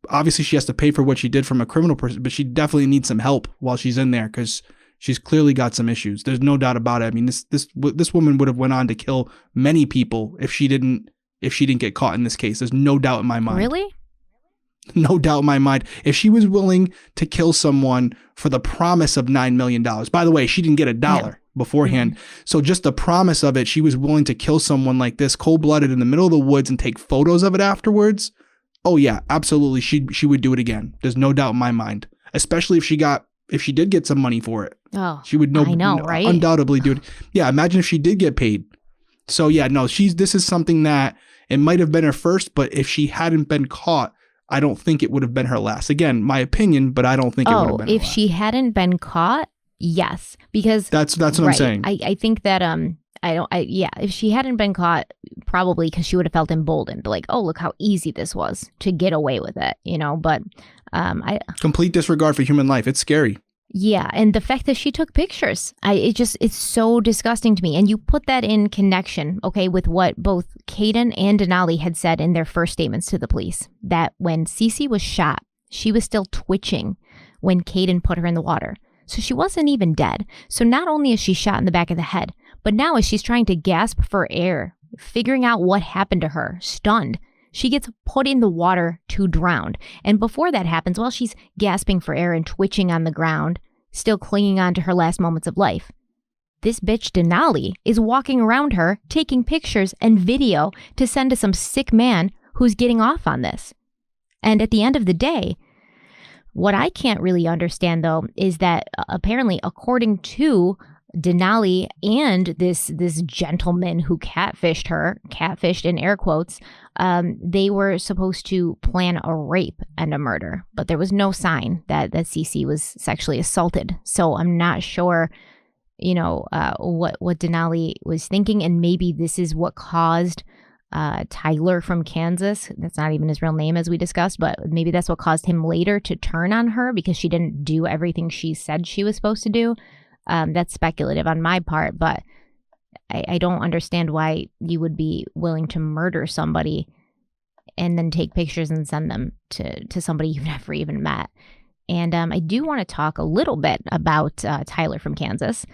obviously she has to pay for what she did from a criminal person, but she definitely needs some help while she's in there, because she's clearly got some issues. There's no doubt about it. This woman would have went on to kill many people if she didn't get caught in this case. There's no doubt in my mind. Really? No doubt in my mind. If she was willing to kill someone for the promise of $9 million, by the way, she didn't get a dollar beforehand. Mm-hmm. So just the promise of it, she was willing to kill someone like this, cold-blooded in the middle of the woods, and take photos of it afterwards. Oh yeah, absolutely. She would do it again. There's no doubt in my mind. Especially if she did get some money for it. Oh, she would right? Undoubtedly do it. Yeah, imagine if she did get paid. So yeah, no, this is something that it might have been her first, but if she hadn't been caught, I don't think it would have been her last. Again, my opinion, but I don't think it would have been her last. If she hadn't been caught, yes, because that's what I'm saying. I think that if she hadn't been caught, probably because she would have felt emboldened, like, oh, look how easy this was to get away with it, but complete disregard for human life. It's scary. Yeah. And the fact that she took pictures, it's so disgusting to me. And you put that in connection, okay, with what both Caden and Denali had said in their first statements to the police, that when Cece was shot, she was still twitching when Caden put her in the water. So she wasn't even dead. So not only is she shot in the back of the head, but now as she's trying to gasp for air, figuring out what happened to her, stunned, she gets put in the water to drown. And before that happens, while she's gasping for air and twitching on the ground, still clinging on to her last moments of life, this bitch Denali is walking around her, taking pictures and video to send to some sick man who's getting off on this. And at the end of the day, what I can't really understand, though, is that apparently, according to Denali and this gentleman who catfished in air quotes, they were supposed to plan a rape and a murder, but there was no sign that Cece was sexually assaulted. So I'm not sure, what Denali was thinking, and maybe this is what caused Tyler from Kansas, that's not even his real name as we discussed, but maybe that's what caused him later to turn on her because she didn't do everything she said she was supposed to do. That's speculative on my part, but I don't understand why you would be willing to murder somebody and then take pictures and send them to somebody you've never even met. And I do want to talk a little bit about Tyler from Kansas,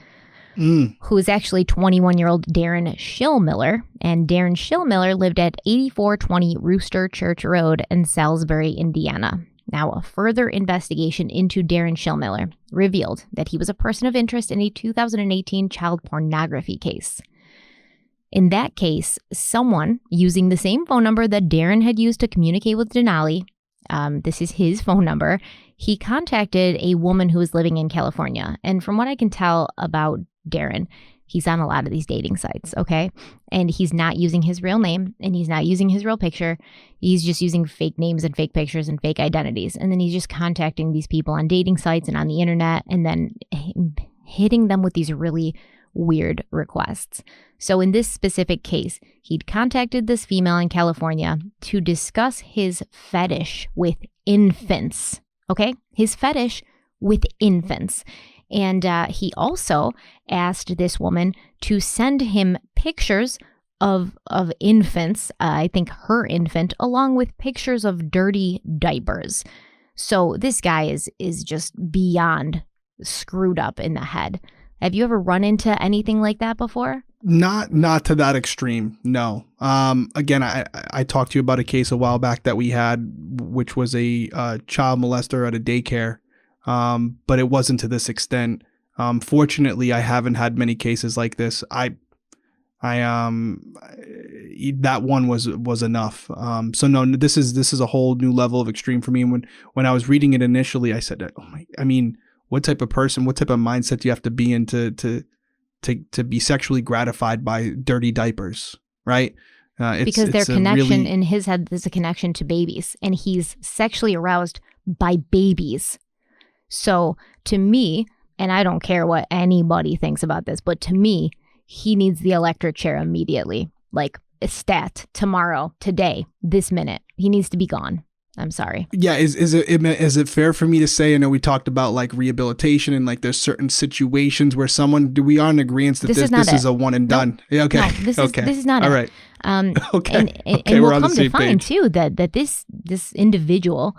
who is actually 21-year-old Darren Shillmiller. And Darren Shillmiller lived at 8420 Rooster Church Road in Salisbury, Indiana. Now, a further investigation into Darren Shillmiller revealed that he was a person of interest in a 2018 child pornography case. In that case, someone using the same phone number that Darren had used to communicate with Denali, this is his phone number, he contacted a woman who was living in California. And from what I can tell about Darren, he's on a lot of these dating sites, okay? And he's not using his real name, and he's not using his real picture. He's just using fake names and fake pictures and fake identities. And then he's just contacting these people on dating sites and on the internet, and then hitting them with these really weird requests. So in this specific case, he'd contacted this female in California to discuss his fetish with infants, okay? His fetish with infants. And he also asked this woman to send him pictures of infants, I think her infant, along with pictures of dirty diapers. So this guy is just beyond screwed up in the head. Have you ever run into anything like that before? Not to that extreme, no. Again, I talked to you about a case a while back that we had, which was a child molester at a daycare. But it wasn't to this extent. Fortunately, I haven't had many cases like this. That one was enough. So no, this is a whole new level of extreme for me. And when I was reading it initially, I said, what type of person, what type of mindset do you have to be in to be sexually gratified by dirty diapers, right? Because their connection in his head, there's a connection to babies, and he's sexually aroused by babies. So to me, and I don't care what anybody thinks about this, but to me, he needs the electric chair immediately. Like, stat, tomorrow, today, this minute. He needs to be gone. I'm sorry. Yeah, is it fair for me to say, I know we talked about like rehabilitation and like there's certain situations where we are in agreement that this is a one and done. Yeah, okay. No, this is not all it. Right. Okay. And we'll come to find too that this individual,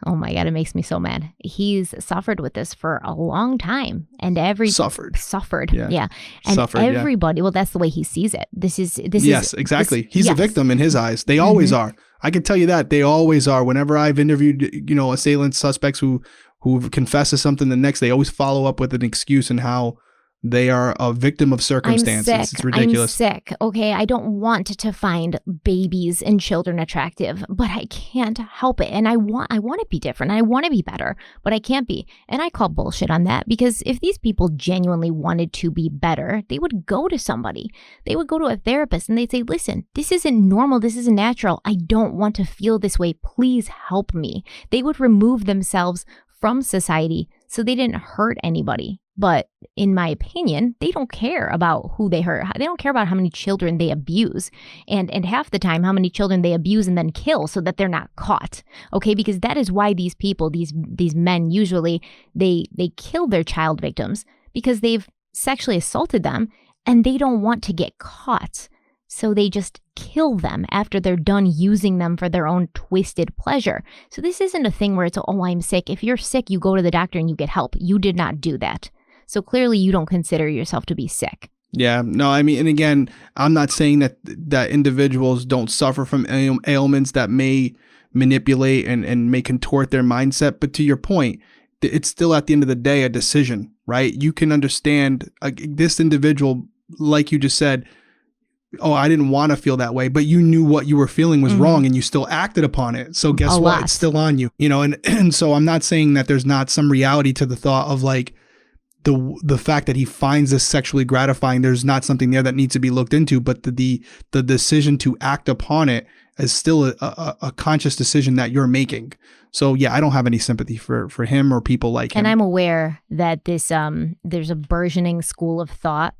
oh my God, it makes me so mad. He's suffered with this for a long time, and suffered. Yeah. And everybody, well, that's the way he sees it. This is exactly. He's a victim in his eyes. They always are. I can tell you that they always are. Whenever I've interviewed, assailant suspects who confess to something, the next they always follow up with an excuse and how they are a victim of circumstances. It's ridiculous. I'm sick. Okay. I don't want to find babies and children attractive, but I can't help it. And I want to be different. I want to be better, but I can't be. And I call bullshit on that, because if these people genuinely wanted to be better, they would go to somebody. They would go to a therapist and they'd say, listen, this isn't normal. This isn't natural. I don't want to feel this way. Please help me. They would remove themselves from society so they didn't hurt anybody. But in my opinion, they don't care about who they hurt. They don't care about how many children they abuse. And half the time, how many children they abuse and then kill so that they're not caught. Okay, because that is why these people, these men, usually they kill their child victims because they've sexually assaulted them and they don't want to get caught. So they just kill them after they're done using them for their own twisted pleasure. So this isn't a thing where it's, oh, I'm sick. If you're sick, you go to the doctor and you get help. You did not do that. So clearly you don't consider yourself to be sick. Yeah, no, I mean, and again, I'm not saying that individuals don't suffer from ailments that may manipulate and may contort their mindset. But to your point, it's still at the end of the day a decision, right? You can understand this individual, like you just said, oh, I didn't want to feel that way, but you knew what you were feeling was wrong and you still acted upon it. So guess what? It's still on you, and so I'm not saying that there's not some reality to the thought of like the fact that he finds this sexually gratifying. There's not something there that needs to be looked into, but the decision to act upon it is still a conscious decision that you're making. So yeah, I don't have any sympathy for him or people like him. And I'm aware that this there's a burgeoning school of thought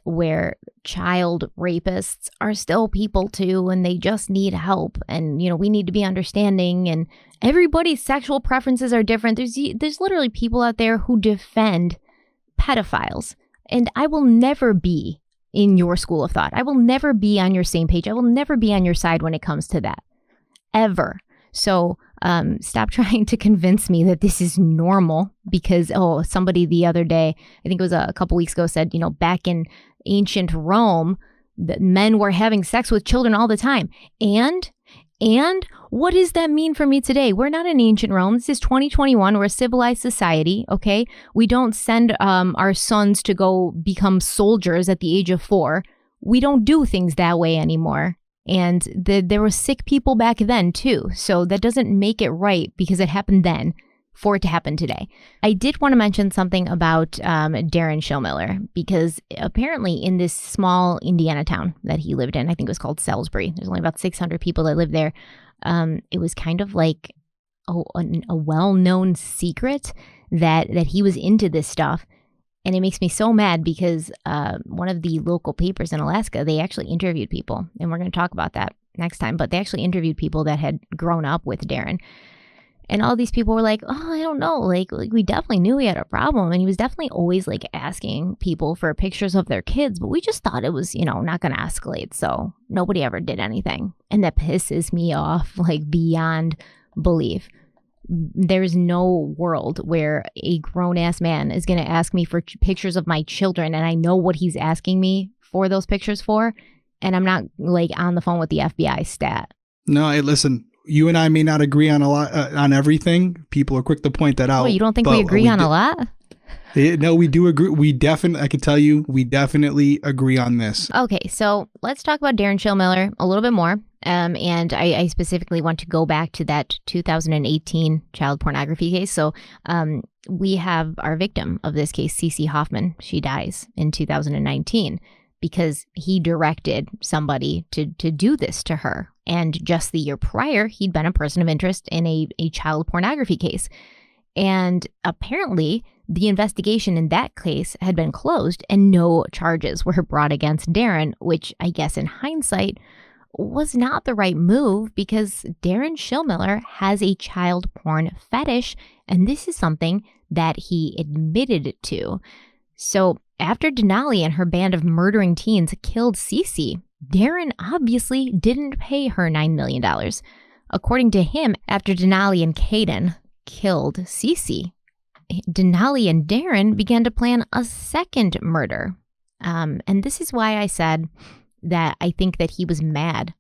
where child rapists are still people too, and they just need help. And, we need to be understanding, and everybody's sexual preferences are different. There's literally people out there who defend pedophiles. And I will never be in your school of thought. I will never be on your same page. I will never be on your side when it comes to that. Ever. So stop trying to convince me that this is normal because, somebody the other day, I think it was a couple weeks ago, said, back in ancient Rome, that men were having sex with children all the time. And what does that mean for me today? We're not in ancient Rome. This is 2021. We're a civilized society, okay? We don't send our sons to go become soldiers at the age of 4. We don't do things that way anymore. And there were sick people back then too. So that doesn't make it right because it happened then for it to happen today. I did want to mention something about Darren Shillmiller, because apparently in this small Indiana town that he lived in, I think it was called Salisbury. There's only about 600 people that live there. It was kind of like a well-known secret that he was into this stuff. And it makes me so mad because one of the local papers in Alaska, they actually interviewed people. And we're going to talk about that next time. But they actually interviewed people that had grown up with Darren. And all these people were like, I don't know. Like we definitely knew he had a problem. And he was definitely always like asking people for pictures of their kids. But we just thought it was, not going to escalate. So nobody ever did anything. And that pisses me off like beyond belief. There's no world where a grown-ass man is going to ask me for pictures of my children, and I know what he's asking me for those pictures for, and I'm not like on the phone with the FBI stat. No, hey, listen, you and I may not agree on a lot on everything. People are quick to point that out. Well, you don't think we agree on a lot? No, we do agree. I can tell you, we definitely agree on this. Okay, so let's talk about Darren Shillmiller a little bit more. And I specifically want to go back to that 2018 child pornography case. So we have our victim of this case, Cynthia Hoffman. She dies in 2019 because he directed somebody to do this to her. And just the year prior, he'd been a person of interest in a child pornography case. And apparently, the investigation in that case had been closed and no charges were brought against Darren, which I guess in hindsight was not the right move because Darren Shillmiller has a child porn fetish, and this is something that he admitted to. So after Denali and her band of murdering teens killed Cece, Darren obviously didn't pay her $9 million. According to him, after Denali and Caden killed Cece, Denali and Darren began to plan a second murder. And this is why I said that I think that he was mad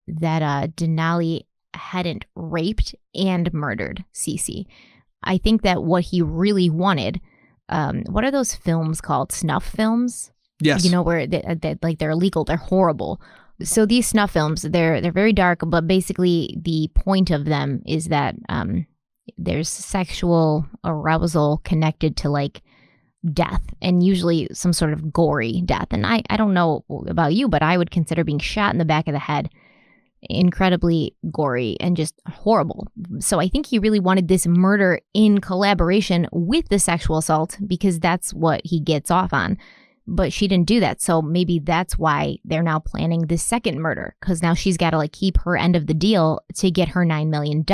that Denali hadn't raped and murdered Cece. I think that what he really wanted, what are those films called? Snuff films? Yes. Where they're illegal, they're horrible. So these snuff films, they're very dark, but basically the point of them is that there's sexual arousal connected to like death, and usually some sort of gory death. And I don't know about you, but I would consider being shot in the back of the head incredibly gory and just horrible. So I think he really wanted this murder in collaboration with the sexual assault because that's what he gets off on. But she didn't do that. So maybe that's why they're now planning this second murder, because now she's got to like keep her end of the deal to get her $9 million.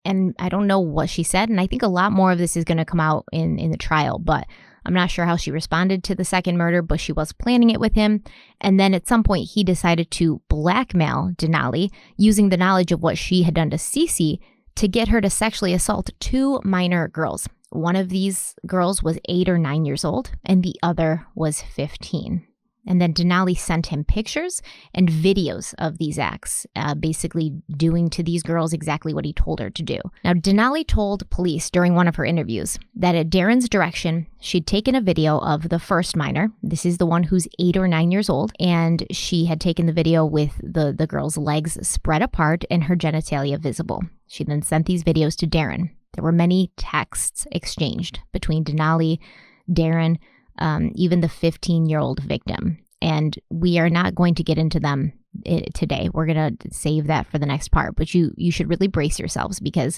And I don't know what she said. And I think a lot more of this is going to come out in the trial, but I'm not sure how she responded to the second murder, but she was planning it with him. And then at some point, he decided to blackmail Denali using the knowledge of what she had done to Cece to get her to sexually assault 2 minor girls. One of these girls was 8 or 9 years old, and the other was 15. And then Denali sent him pictures and videos of these acts, basically doing to these girls exactly what he told her to do. Now, Denali told police during one of her interviews that at Darren's direction, she'd taken a video of the first minor. This is the one who's 8 or 9 years old. And she had taken the video with the girl's legs spread apart and her genitalia visible. She then sent these videos to Darren. There were many texts exchanged between Denali, Darren, even the 15-year-old victim. And we are not going to get into them today. We're going to save that for the next part. But you should really brace yourselves because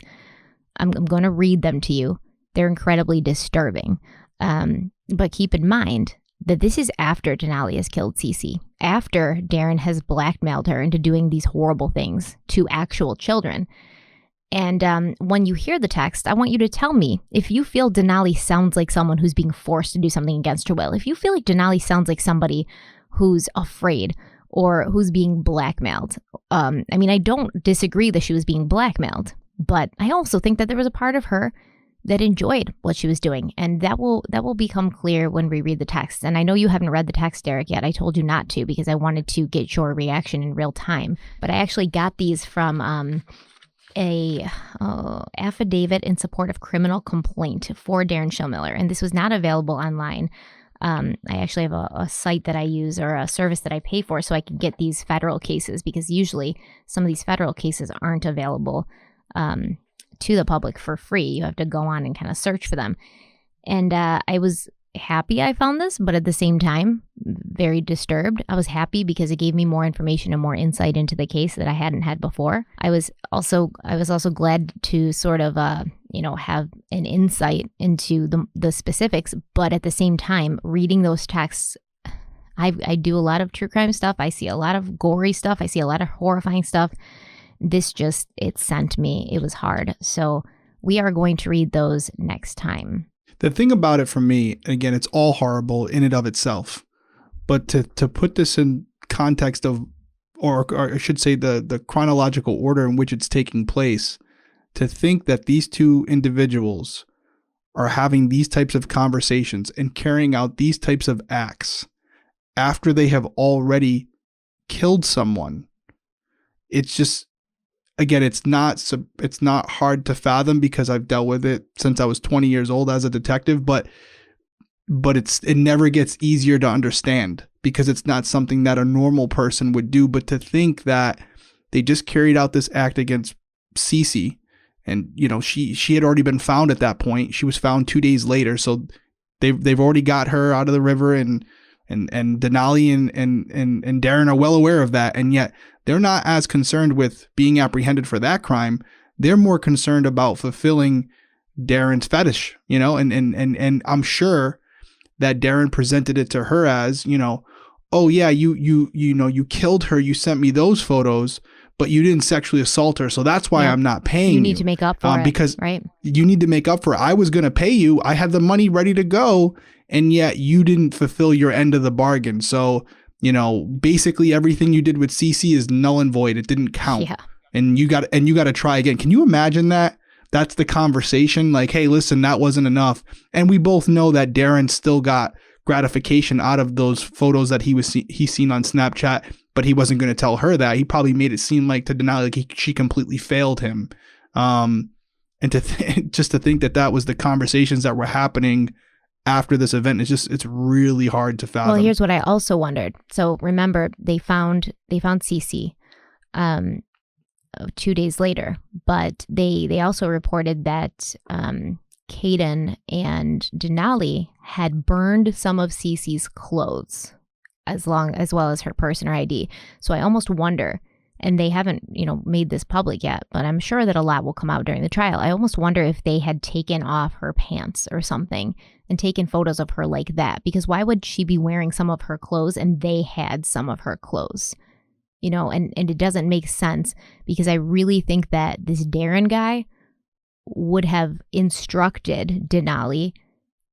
I'm going to read them to you. They're incredibly disturbing. But keep in mind that this is after Denali has killed Cece, after Darren has blackmailed her into doing these horrible things to actual children. And when you hear the text, I want you to tell me if you feel Denali sounds like someone who's being forced to do something against her will. If you feel like Denali sounds like somebody who's afraid or who's being blackmailed. I mean, I don't disagree that she was being blackmailed, but I also think that there was a part of her that enjoyed what she was doing. And that will become clear when we read the text. And I know you haven't read the text, Derek, yet. I told you not to because I wanted to get your reaction in real time. But I actually got these from a affidavit in support of criminal complaint for Darren Shillmiller, and this was not available online. I actually have a site that I use or a service that I pay for so I can get these federal cases because usually some of these federal cases aren't available to the public for free. You have to go on and kind of search for them. And I was happy I found this, but at the same time, very disturbed. I was happy because it gave me more information and more insight into the case that I hadn't had before. I was also glad to sort of have an insight into the specifics, but at the same time, reading those texts, I do a lot of true crime stuff. I see a lot of gory stuff. I see a lot of horrifying stuff. This it sent me. It was hard. So we are going to read those next time. The thing about it for me, again, it's all horrible in and of itself. But to put this in context of, or I should say the chronological order in which it's taking place, to think that these two individuals are having these types of conversations and carrying out these types of acts after they have already killed someone, it's just, again, it's not hard to fathom because I've dealt with it since I was 20 years old as a detective, but it never gets easier to understand because it's not something that a normal person would do. But to think that they just carried out this act against Cece, and she had already been found at that point. She was found 2 days later, so they've already got her out of the river, and Denali and Darren are well aware of that, and yet they're not as concerned with being apprehended for that crime. They're more concerned about fulfilling Darren's fetish, and I'm sure that Darren presented it to her as, oh yeah, you killed her, you sent me those photos, but you didn't sexually assault her, so that's why I'm not paying you. You need to make up for it, because right? You need to make up for it. I was going to pay you. I had the money ready to go, and yet you didn't fulfill your end of the bargain. So, basically everything you did with Cece is null and void. It didn't count. Yeah. And you got to try again. Can you imagine that? That's the conversation. Like, hey, listen, that wasn't enough. And we both know that Darren still got gratification out of those photos that he seen on Snapchat, but he wasn't going to tell her that. He probably made it seem like to Denali like she completely failed him. And just to think that was the conversations that were happening after this event, it's really hard to fathom. Well, here's what I also wondered. So remember, they found Cece 2 days later, but they also reported that Caden and Denali had burned some of Cece's clothes as well as her person or ID. So I almost wonder, and they haven't, made this public yet, but I'm sure that a lot will come out during the trial. I almost wonder if they had taken off her pants or something and taken photos of her like that, because why would she be wearing some of her clothes and they had some of her clothes? And it doesn't make sense, because I really think that this Darren guy would have instructed Denali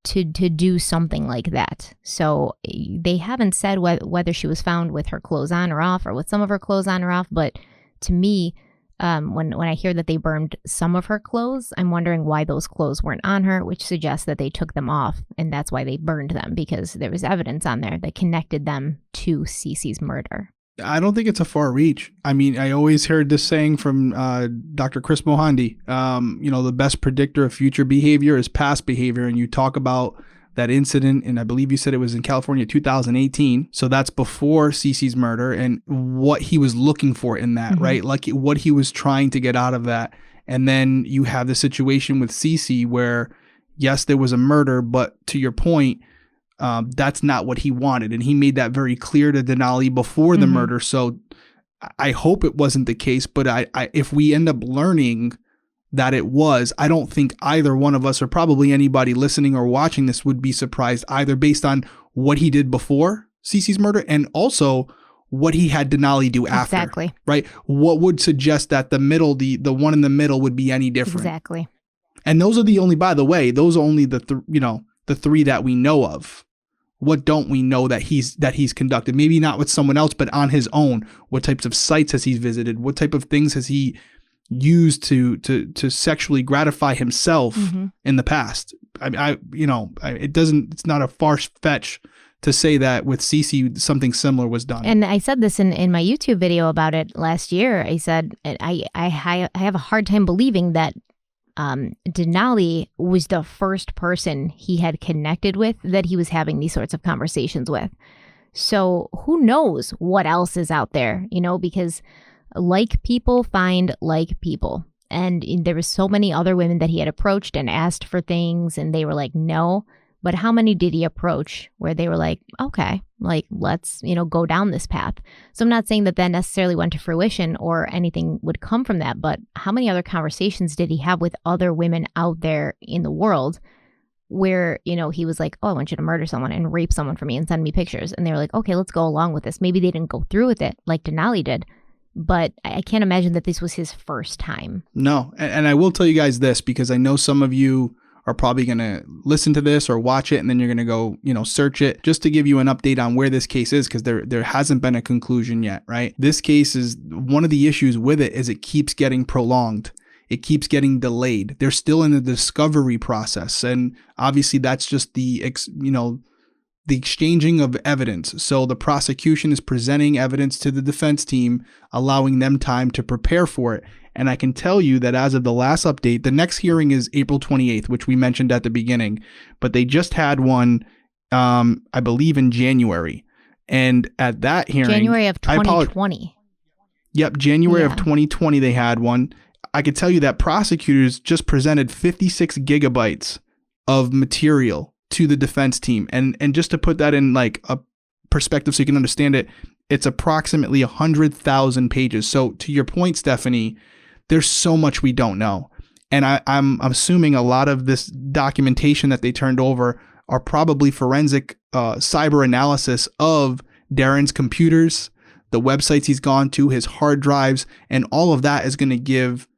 to do something like that. So they haven't said whether she was found with her clothes on or off, or with some of her clothes on or off. But to me, when I hear that they burned some of her clothes, I'm wondering why those clothes weren't on her, which suggests that they took them off, and that's why they burned them, because there was evidence on there that connected them to Cece's murder. I don't think it's a far reach. I mean, I always heard this saying from Dr. Chris Mohandi, the best predictor of future behavior is past behavior. And you talk about that incident, and I believe you said it was in California, 2018. So that's before Cece's murder, and what he was looking for in that, right? Like what he was trying to get out of that. And then you have the situation with Cece where, yes, there was a murder, but to your point, that's not what he wanted. And he made that very clear to Denali before the murder. So I hope it wasn't the case. But I if we end up learning that it was, I don't think either one of us, or probably anybody listening or watching this, would be surprised either, based on what he did before Cece's murder and also what he had Denali do after. Exactly. Right? What would suggest that the one in the middle would be any different? Exactly. And those are the only, by the way, those are only the three that we know of. What don't we know that he's conducted? Maybe not with someone else, but on his own. What types of sites has he visited? What type of things has he used to sexually gratify himself in the past? It's not a far fetch to say that with Cece something similar was done. And I said this in my YouTube video about it last year. I said I have a hard time believing that Denali was the first person he had connected with that he was having these sorts of conversations with. So who knows what else is out there, because like people find like people. And there was so many other women that he had approached and asked for things, and they were like, no. But how many did he approach where they were like, okay, like, let's, go down this path? So I'm not saying that necessarily went to fruition or anything would come from that, but how many other conversations did he have with other women out there in the world where, he was like, oh, I want you to murder someone and rape someone for me and send me pictures. And they were like, okay, let's go along with this. Maybe they didn't go through with it like Denali did, but I can't imagine that this was his first time. No. And I will tell you guys this, because I know some of you are probably going to listen to this or watch it, and then you're going to go, search it, just to give you an update on where this case is, because there hasn't been a conclusion yet, right? This case is, one of the issues with it is it keeps getting prolonged. It keeps getting delayed. They're still in the discovery process. And obviously that's just the exchanging of evidence. So the prosecution is presenting evidence to the defense team, allowing them time to prepare for it. And I can tell you that as of the last update, the next hearing is April 28th, which we mentioned at the beginning, but they just had one, I believe in January. And at that hearing, January of 2020. Yep. January of 2020, they had one. I could tell you that prosecutors just presented 56 gigabytes of material to the defense team. And just to put that in like a perspective so you can understand it, it's approximately 100,000 pages. So to your point, Stephanie, there's so much we don't know. And I'm assuming a lot of this documentation that they turned over are probably forensic cyber analysis of Darren's computers, the websites he's gone to, his hard drives, and all of that is going to give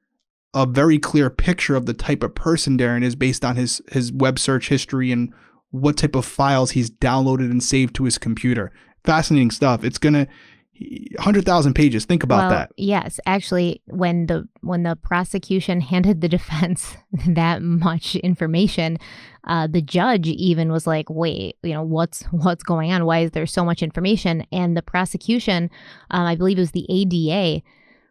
a very clear picture of the type of person Darren is based on his web search history and what type of files he's downloaded and saved to his computer. Fascinating stuff. It's going to 100,000 pages. Think about that. Yes, actually, when the prosecution handed the defense that much information, the judge even was like, "Wait, what's going on? Why is there so much information?" And the prosecution, I believe it was the ADA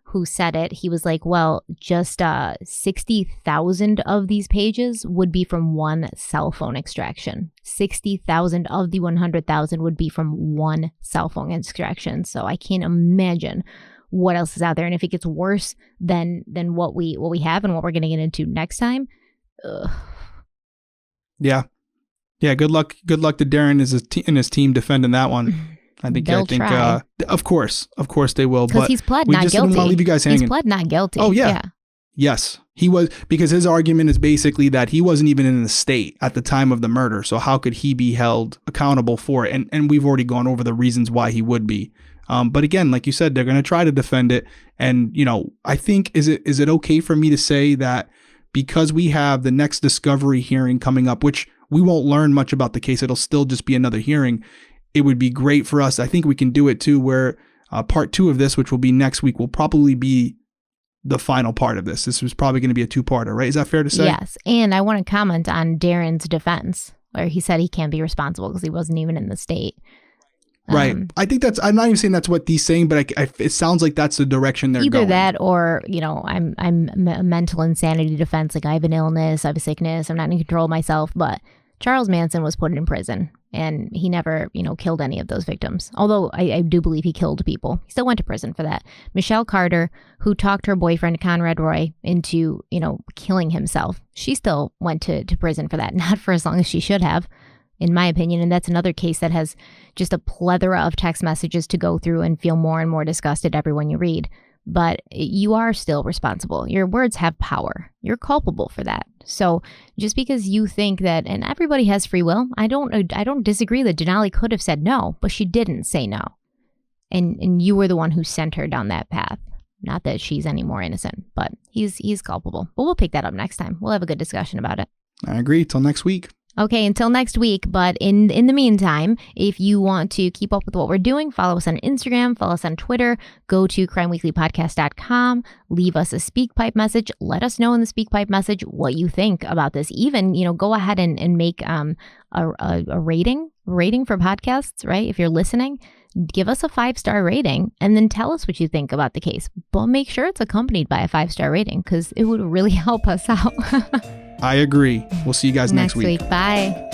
who said it. He was like, "Well, just 60,000 of these pages would be from one cell phone extraction. 60,000 of the 100,000 would be from one cell phone extraction." So I can't imagine what else is out there. And if it gets worse than what we have and what we're going to get into next time. Yeah. Good luck to Darren and his team defending that one. I think, try. Of course they will. Because he's pled not guilty. Didn't want to leave you guys hanging. He's pled not guilty. Oh, yeah. Yes, he was, because his argument is basically that he wasn't even in the state at the time of the murder. So how could he be held accountable for it? And we've already gone over the reasons why he would be. But again, like you said, they're going to try to defend it. And, I think, is it okay for me to say that because we have the next discovery hearing coming up, which we won't learn much about the case, it'll still just be another hearing. It would be great for us. I think we can do it too, where part 2 of this, which will be next week, will probably be the final part of this. This was probably going to be a 2-parter, right? Is that fair to say? Yes. And I want to comment on Darren's defense, where he said he can't be responsible because he wasn't even in the state. Right. I think I'm not even saying that's what he's saying, but it sounds like that's the direction they're going. Either that or, I'm a mental insanity defense. Like, I have an illness, I have a sickness, I'm not in control of myself. But Charles Manson was put in prison and he never, killed any of those victims. Although I do believe he killed people. He still went to prison for that. Michelle Carter, who talked her boyfriend, Conrad Roy, into, killing himself, she still went to prison for that. Not for as long as she should have, in my opinion. And that's another case that has just a plethora of text messages to go through and feel more and more disgusted every one you read. But you are still responsible. Your words have power. You're culpable for that. So just because you think that, and everybody has free will, I don't disagree that Denali could have said no, but she didn't say no. And you were the one who sent her down that path. Not that she's any more innocent, but he's culpable. But we'll pick that up next time. We'll have a good discussion about it. I agree. Till next week. Okay, until next week. But in the meantime, if you want to keep up with what we're doing, follow us on Instagram, follow us on Twitter, go to crimeweeklypodcast.com, leave us a SpeakPipe message. Let us know in the SpeakPipe message what you think about this. Even, go ahead and make a rating for podcasts, right? If you're listening, give us a 5-star rating and then tell us what you think about the case. But make sure it's accompanied by a 5-star rating because it would really help us out. I agree. We'll see you guys next week. Bye.